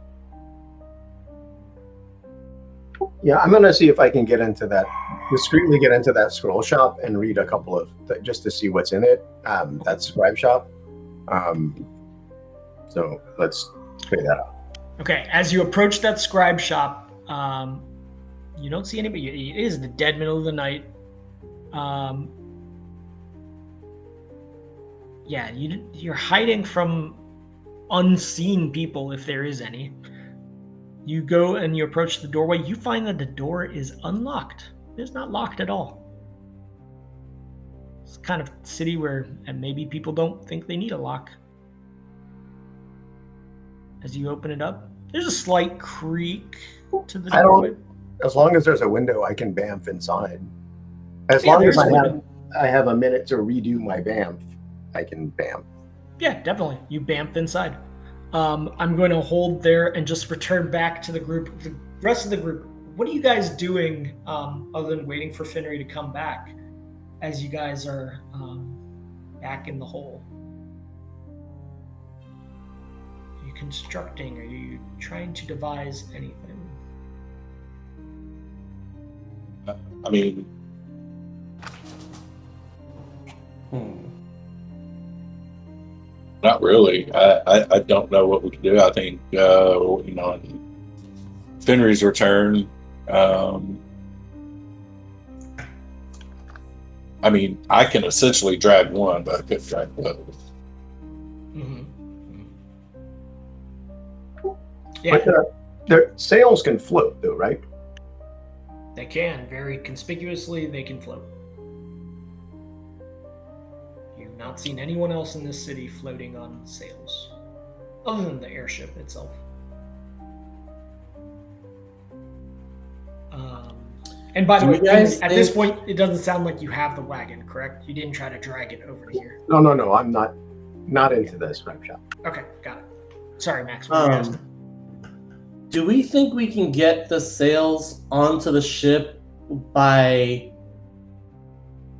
Yeah, I'm gonna see if I can discreetly get into that scroll shop and read a couple of just to see what's in it. That scribe shop. So let's figure that out. Okay, as you approach that scribe shop, you don't see anybody. It is the dead middle of the night. Yeah, you're hiding from unseen people, if there is any. You go and you approach the doorway. You find that the door is unlocked. It's not locked at all. It's kind of a city where maybe people don't think they need a lock. As you open it up, there's a slight creak to the doorway. As long as there's a window, I can bamf inside. As long as I have a minute to redo my bamf, I can bamf. Yeah, definitely. You bamf inside. I'm going to hold there and just return back to the group. The rest of the group, what are you guys doing other than waiting for Finnery to come back as you guys are back in the hole? Are you constructing? Are you trying to devise anything? I mean... Not really. I don't know what we can do. I think, on Finnery's return, I mean, I can essentially drag one, but I couldn't drag both. Mm-hmm. Yeah. But their sails can float, though, right? They can. Very conspicuously, they can float. You've not seen anyone else in this city floating on sails, other than the airship itself. And by the way, at this point, it doesn't sound like you have the wagon, correct? You didn't try to drag it over here. No. I'm not into this rep shop. Okay, got it. Sorry, Max. What were you asking? Do we think we can get the sails onto the ship by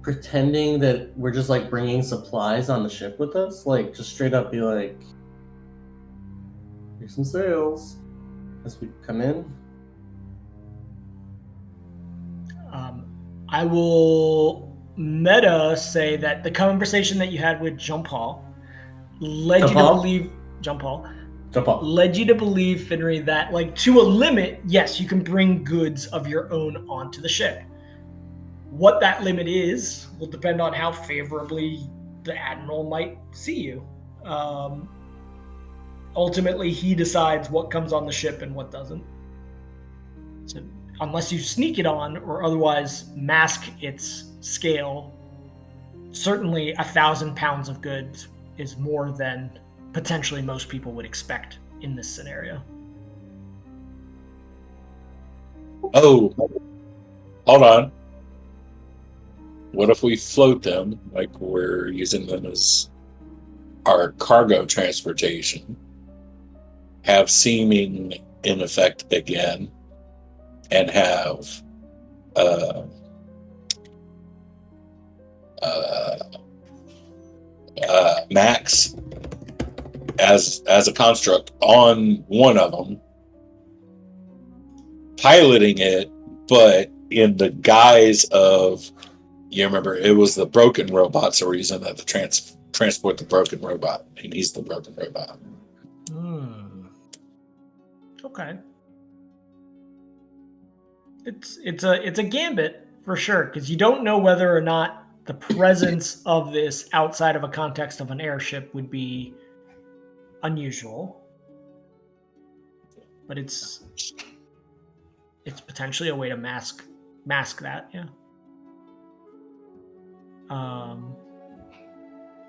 pretending that we're just like bringing supplies on the ship with us? Like, just straight up be like, here's some sails as we come in? I will meta say that the conversation that you had with Jump Hall led you to believe Finnery that, like, to a limit, yes, you can bring goods of your own onto the ship. What that limit is will depend on how favorably the Admiral might see you. Ultimately, he decides what comes on the ship and what doesn't. So, unless you sneak it on or otherwise mask its scale, certainly 1,000 pounds of goods is more than potentially most people would expect in this scenario. Oh, hold on. What if we float them, like we're using them as our cargo transportation, have seeming in effect again, and have Max as a construct on one of them, piloting it, but in the guise of, you remember, it was the broken robot's a reason that the transport the broken robot, and he's the broken robot. Okay. It's a gambit for sure, because you don't know whether or not the presence of this outside of a context of an airship would be unusual, but it's potentially a way to mask that. Yeah.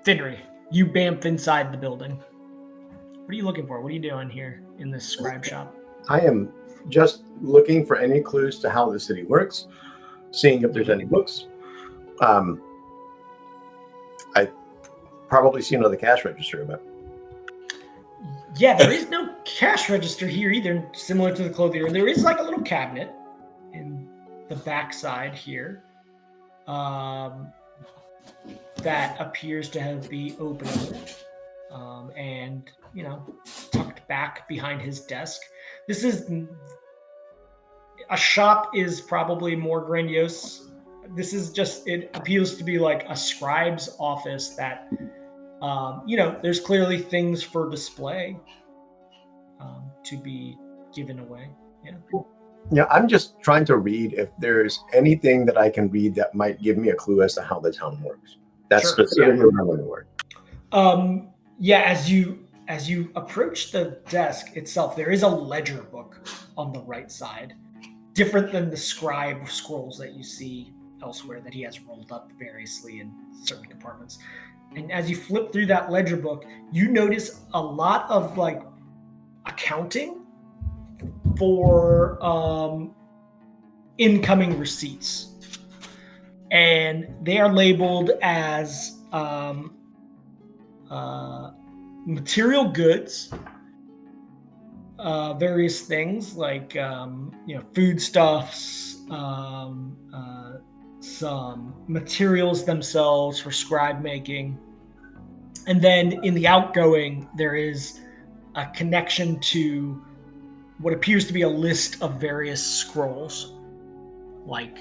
Finry, you bamf inside the building. What are you looking for? What are you doing here in this scribe shop? I am just looking for any clues to how the city works, seeing if there's any books. I probably see another cash register, but yeah, there is no cash register here either, similar to the clothier. There is like a little cabinet in the backside here that appears to have the opening and, tucked back behind his desk. This is a shop is probably more grandiose. This is just, it appears to be like a scribe's office that, there's clearly things for display to be given away. Yeah. Yeah, I'm just trying to read if there's anything that I can read that might give me a clue as to how the town works. That's specifically what I'm looking for. As you approach the desk itself, there is a ledger book on the right side, different than the scribe scrolls that you see elsewhere that he has rolled up variously in certain compartments. And as you flip through that ledger book, you notice a lot of like accounting for incoming receipts, and they are labeled as material goods, various things like foodstuffs, some materials themselves for scribe making, and then in the outgoing there is a connection to what appears to be a list of various scrolls, like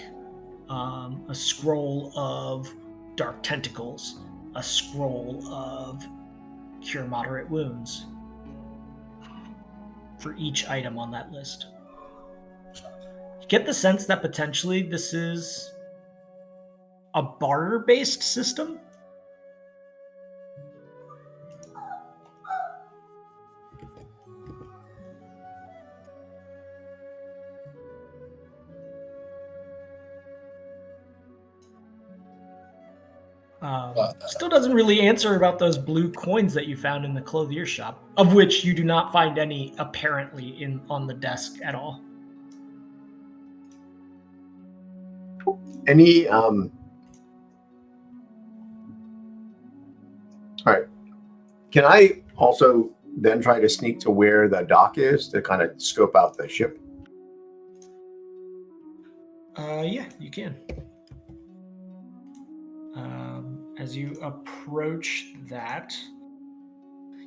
a scroll of dark tentacles, a scroll of cure moderate wounds for each item on that list. You get the sense that potentially this is a barter-based system. Still doesn't really answer about those blue coins that you found in the clothier shop, of which you do not find any apparently on the desk at all. Any all right. Can I also then try to sneak to where the dock is to kind of scope out the ship? Yeah, you can. As you approach that,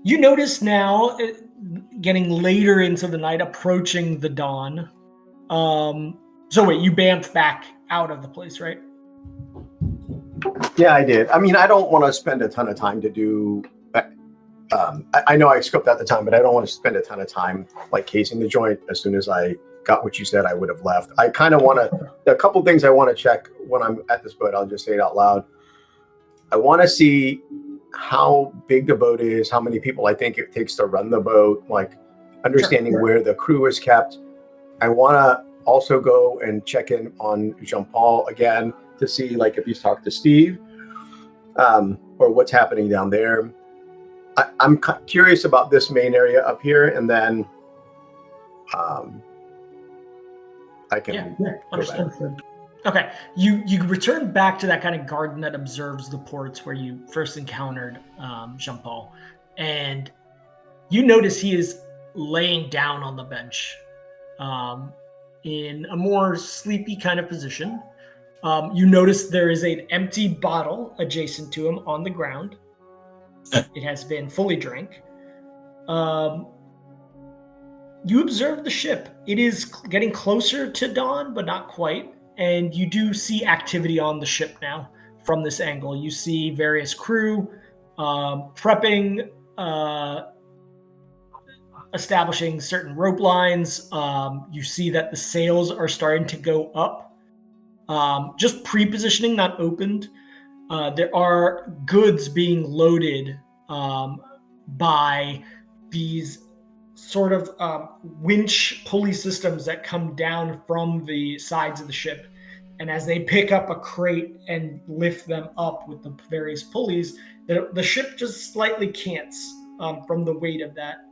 you notice now, getting later into the night, approaching the dawn. So wait, you bamfed back out of the place, right? Yeah, I did. I mean, I don't want to spend a ton of time to do. I know I scoped out the time, but I don't want to spend a ton of time like casing the joint. As soon as I got what you said, I would have left. I kind of want to. A couple things I want to check when I'm at this boat. I'll just say it out loud. I want to see how big the boat is, how many people I think it takes to run the boat, like understanding where the crew is kept. I want to also go and check in on Jean-Paul again to see like if he's talked to Steve or what's happening down there. I'm curious about this main area up here, and then I can go back. Okay, you return back to that kind of garden that observes the ports where you first encountered Jean-Paul, and you notice he is laying down on the bench in a more sleepy kind of position. You notice there is an empty bottle adjacent to him on the ground. It has been fully drank. You observe the ship. It is getting closer to dawn, but not quite. And you do see activity on the ship now from this angle. You see various crew prepping, establishing certain rope lines. You see that the sails are starting to go up. Just pre-positioning, not opened. There are goods being loaded by these sort of winch pulley systems that come down from the sides of the ship. And as they pick up a crate and lift them up with the various pulleys, the ship just slightly cants from the weight of that.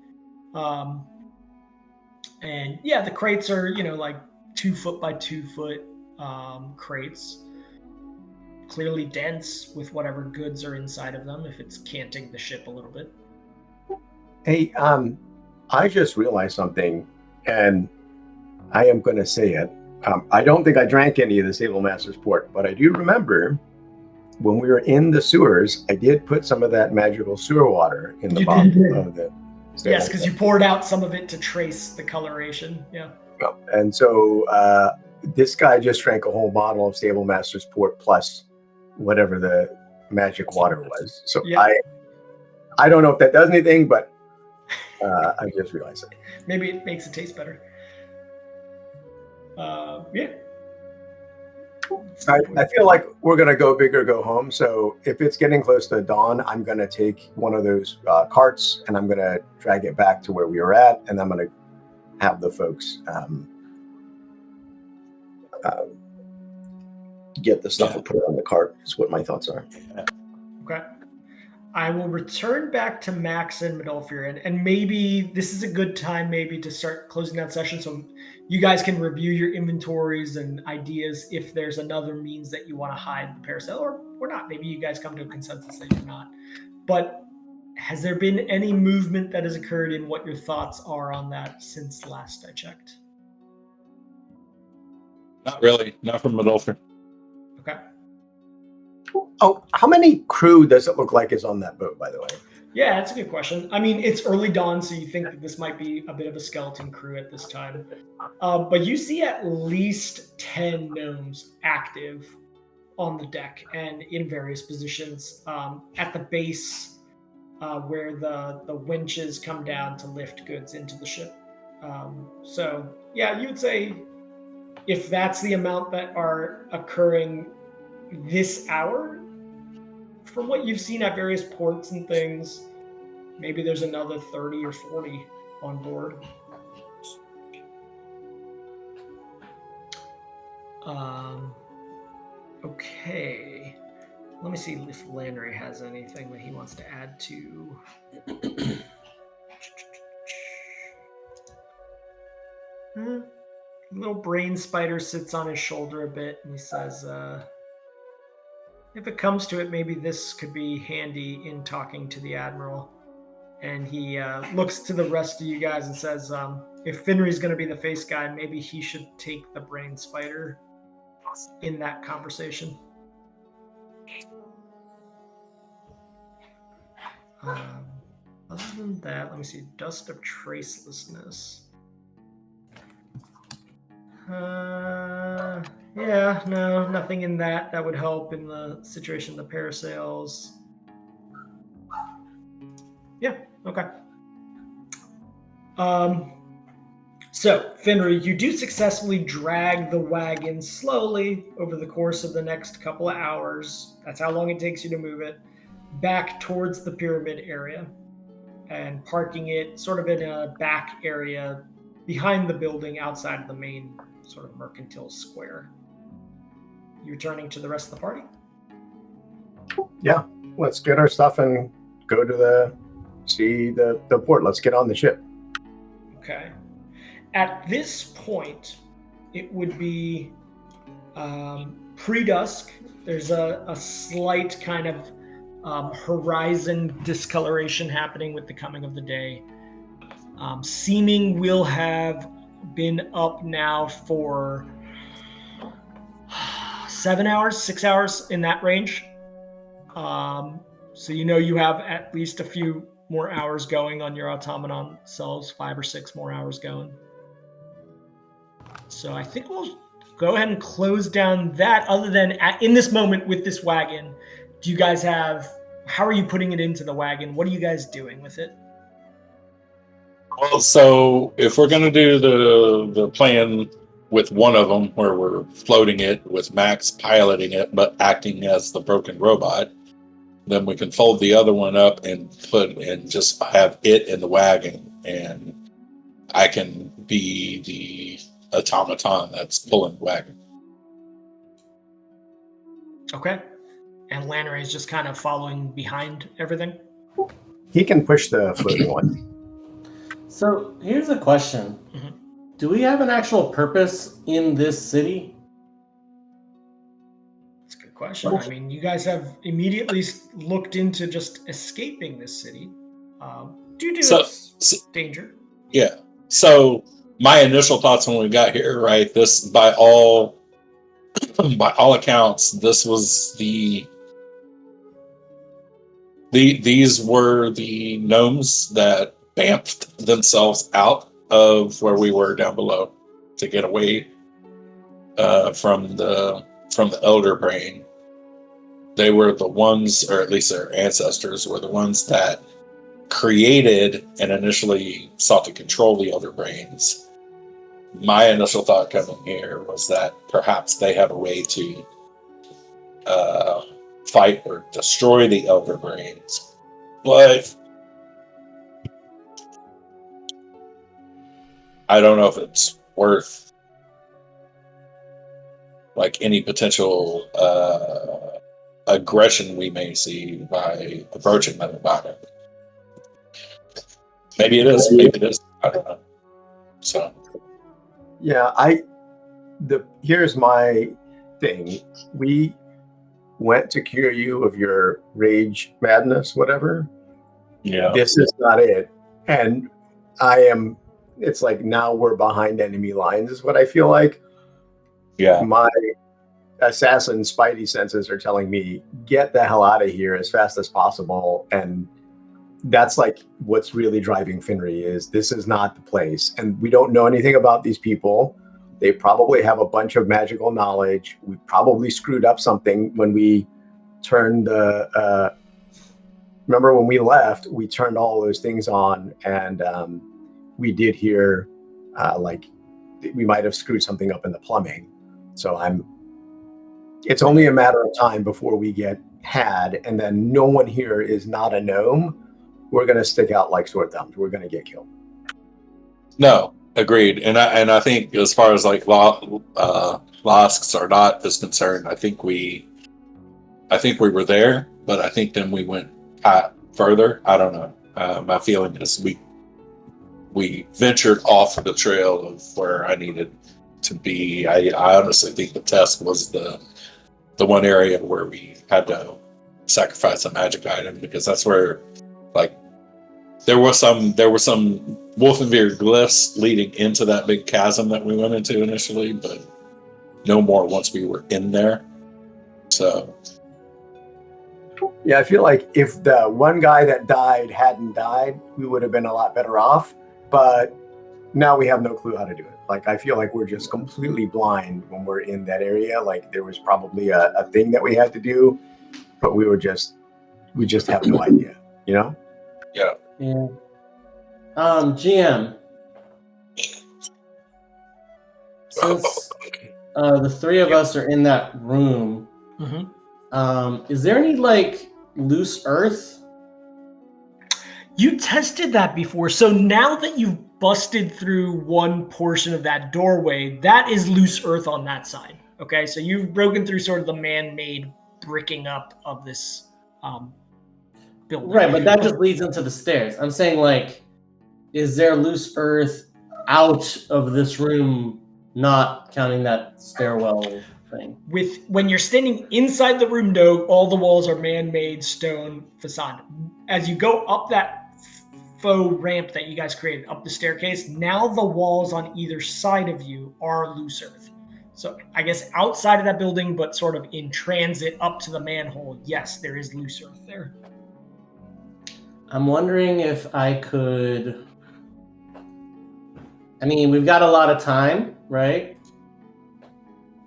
And yeah, the crates are, like 2 foot by 2 foot crates. Clearly dense with whatever goods are inside of them if it's canting the ship a little bit. Hey, I just realized something, and I am going to say it. I don't think I drank any of the Sable Master's port, but I do remember when we were in the sewers, I did put some of that magical sewer water in the bottle of the Sable. Yes, because you poured out some of it to trace the coloration. Yeah. And so this guy just drank a whole bottle of Sable Master's port plus whatever the magic water was. So yeah. I don't know if that does anything, but I just realized it. Maybe it makes it taste better. Yeah. I feel like we're going to go big or go home. So if it's getting close to dawn, I'm going to take one of those carts and I'm going to drag it back to where we were at. And I'm going to have the folks get the stuff and put it on the cart is what my thoughts are. Okay. I will return back to Max and Midolfir, and maybe this is a good time maybe to start closing that session so you guys can review your inventories and ideas if there's another means that you want to hide the parasail, or not. Maybe you guys come to a consensus that you're not. But has there been any movement that has occurred in what your thoughts are on that since last I checked? Not really. Not from Midolfir. Okay. Oh, how many crew does it look like is on that boat, by the way? Yeah, that's a good question. I mean, it's early dawn, so you think that this might be a bit of a skeleton crew at this time. But you see at least 10 gnomes active on the deck and in various positions at the base where the winches come down to lift goods into the ship. So, yeah, you would say if that's the amount that are occurring this hour, from what you've seen at various ports and things, maybe there's another 30 or 40 on board. Okay. Let me see if Landry has anything that he wants to add to. Little brain spider sits on his shoulder a bit and he says, if it comes to it, maybe this could be handy in talking to the Admiral. And he looks to the rest of you guys and says, if Finry's going to be the face guy, maybe he should take the brain spider in that conversation. Other than that, let me see. Dust of Tracelessness. Yeah, no, nothing in that would help in the situation of the parasails. Yeah, okay. So, Finry, you do successfully drag the wagon slowly over the course of the next couple of hours. That's how long it takes you to move it back towards the pyramid area and parking it sort of in a back area behind the building outside of the main sort of mercantile square. You returning to the rest of the party? Yeah, let's get our stuff and go to see the port. Let's get on the ship. Okay. At this point, it would be pre-dusk. There's a slight kind of horizon discoloration happening with the coming of the day. Seeming will have been up now for 7 hours, 6 hours in that range. So you know you have at least a few more hours going on your automaton selves, 5 or 6 more hours going. So I think we'll go ahead and close down that. Other than in this moment with this wagon, do you guys have? How are you putting it into the wagon? What are you guys doing with it? Well, so if we're going to do the plan with one of them where we're floating it with Max piloting it but acting as the broken robot, then we can fold the other one up and just have it in the wagon, and I can be the automaton that's pulling the wagon. Okay. And Lannery is just kind of following behind everything? He can push the floating one. So here's a question. Mm-hmm. Do we have an actual purpose in this city? That's a good question. I mean, you guys have immediately looked into just escaping this city due to its danger. Yeah. So my initial thoughts when we got here, right? This, by all accounts, this was these were the gnomes that bamfed themselves out of where we were down below to get away from the elder brain. They were the ones, or at least their ancestors were the ones that created and initially sought to control the elder brains. My initial thought coming here was that perhaps they have a way to fight or destroy the elder brains, but I don't know if it's worth like any potential aggression we may see by approaching them about it. Maybe it is. Maybe it is. I don't know. So, yeah, here's my thing. We went to cure you of your rage madness, whatever. yeah. This is not it. And it's like now we're behind enemy lines is what I feel like. Yeah. My assassin spidey senses are telling me, get the hell out of here as fast as possible. And that's like what's really driving Finry is this is not the place. And we don't know anything about these people. They probably have a bunch of magical knowledge. We probably screwed up something when we turned remember when we left, we turned all those things on, and we did hear like we might have screwed something up in the plumbing. So it's only a matter of time before we get had, and then no one here is not a gnome. We're going to stick out like sore thumbs. We're going to get killed. No, agreed. And I think as far as like Lasks or not is concerned, I think we were there, but I think then we went further. I don't know. My feeling is we ventured off the trail of where I needed to be. I honestly think the test was the one area where we had to sacrifice a magic item, because that's where like there were some Wolfenveer glyphs leading into that big chasm that we went into initially, but no more once we were in there. So yeah, I feel like if the one guy that died hadn't died, we would have been a lot better off. But now we have no clue how to do it. Like, I feel like we're just completely blind when we're in that area. Like, there was probably a thing that we had to do, but we just have no idea, you know? yeah. Yeah. GM. Since the three of us are in that room, is there any like loose earth? You tested that before, so now that you've busted through one portion of that doorway, that is loose earth on that side. Okay, so you've broken through sort of the man-made bricking up of this building. Right, but that just leads into the stairs. I'm saying, like, is there loose earth out of this room, not counting that stairwell thing? When you're standing inside the room, no, all the walls are man-made stone facade. As you go up that faux ramp that you guys created, up the staircase, now the walls on either side of you are loose earth. So I guess outside of that building, but sort of in transit up to the manhole, yes, there is loose earth there. I'm wondering if I could. I mean, we've got a lot of time, right?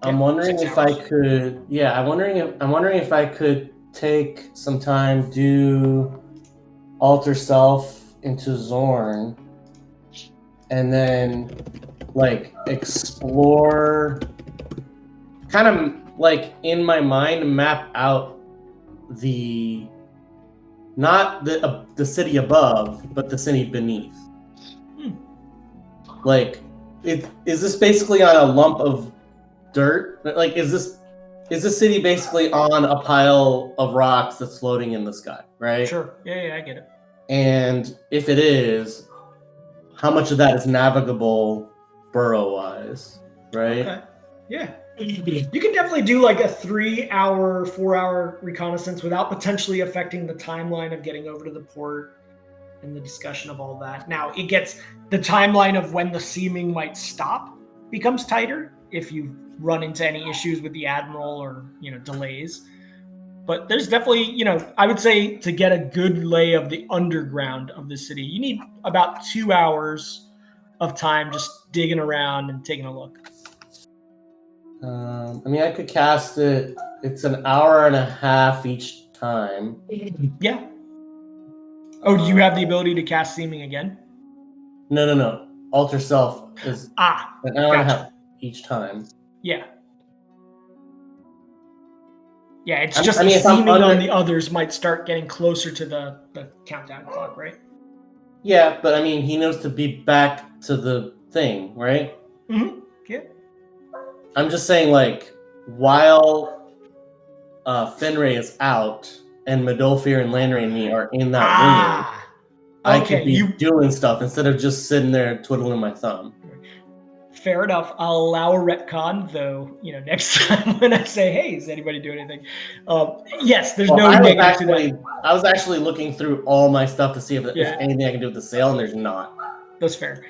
I'm wondering if I could. Yeah, I'm wondering if I could take some time, do alter self into Zorn, and then like explore, kind of like in my mind map out the not the city above, but the city beneath. Like, is this basically on a lump of dirt? Like, is this city basically on a pile of rocks that's floating in the sky, right? Sure. Yeah, I get it. And if it is, how much of that is navigable burrow-wise, right? Okay. Yeah. You can definitely do like a 3-hour, 4-hour reconnaissance without potentially affecting the timeline of getting over to the port and the discussion of all that. Now, it gets the timeline of when the seaming might stop becomes tighter if you run into any issues with the admiral or, delays. But there's definitely, I would say to get a good lay of the underground of the city, you need about 2 hours of time just digging around and taking a look. I mean, I could cast it. It's an hour and a half each time. Yeah. Oh, do you have the ability to cast seaming again? No. Alter self is an hour and a half each time. Yeah. Yeah, it's just the seaming on the others might start getting closer to the countdown clock, right? Yeah, but I mean, he knows to be back to the thing, right? Mm-hmm. Yeah. I'm just saying, like, while Fenray is out and Medolfir and Landry and me are in that room, I could be doing stuff instead of just sitting there twiddling my thumb. Fair enough. I'll allow a retcon, though, next time when I say, hey, is anybody doing anything? Yes, there's no negative to that. I was actually looking through all my stuff to see if there's anything I can do with the sail, and there's not. That's fair.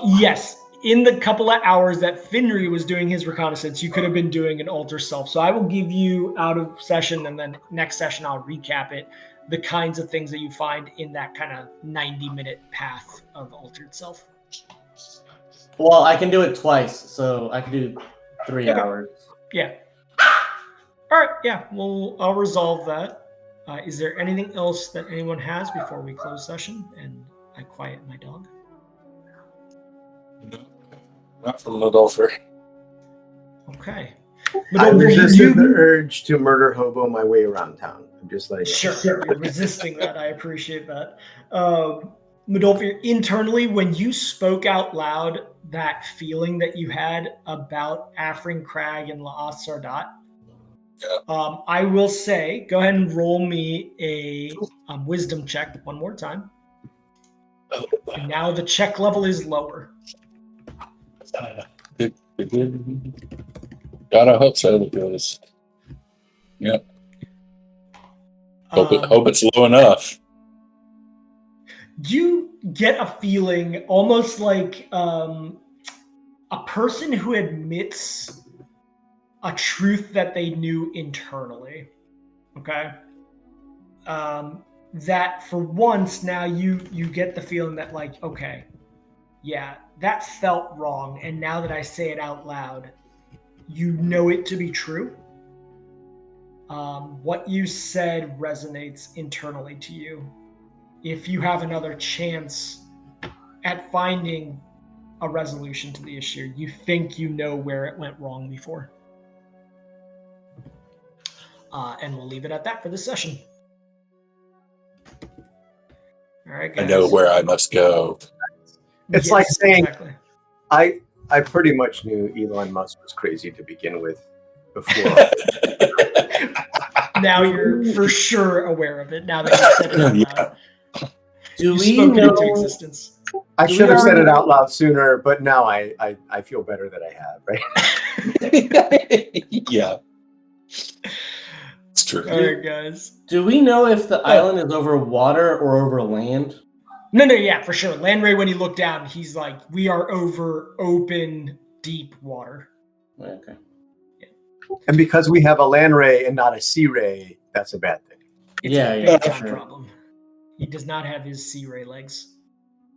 Yes, in the couple of hours that Finry was doing his reconnaissance, you could have been doing an alter self. So I will give you out of session, and then next session I'll recap it, the kinds of things that you find in that kind of 90-minute path of altered self. Well, I can do it twice, so I can do 3 hours. Yeah. All right, yeah, well, I'll resolve that. Is there anything else that anyone has before we close session and I quiet my dog? No, not from Medolfir. Okay. I resisted the urge to murder hobo my way around town. I'm just like... Sure, you're resisting that. I appreciate that. Medolfir, internally, when you spoke out loud that feeling that you had about Afrin Crag and La'ath Sardat, I will say, go ahead and roll me a wisdom check one more time. And now the check level is lower. Gotta hope so, because hope it's low enough. You get a feeling almost like a person who admits a truth that they knew internally. Okay? That for once now you get the feeling that, like, okay, yeah, that felt wrong, and now that I say it out loud, you know it to be true. What you said resonates internally to you. If you have another chance at finding a resolution to the issue, you think you know where it went wrong before. And we'll leave it at that for this session. All right, guys. I know where I must go. It's like saying, exactly. I pretty much knew Elon Musk was crazy to begin with before. Now you're for sure aware of it, now that you've said it out loud. Do we know? It into existence. I should have said it out loud sooner, but now I feel better that I have, right? Yeah. It's true. All right, guys. Do we know if the island is over water or over land? No, yeah, for sure. Landray, when he looked down, he's like, we are over open, deep water. Okay. Yeah. And because we have a land ray and not a sea ray, that's a bad thing. It's a big problem. He does not have his Sea Ray legs.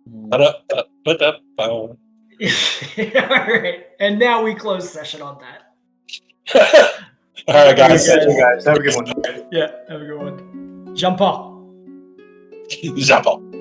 Ba-da-ba-ba-da-ba. All right, and now we close session on that. All right, guys. Guys. Hey guys, have a good one. Yeah, have a good one. Jump off. Jump on.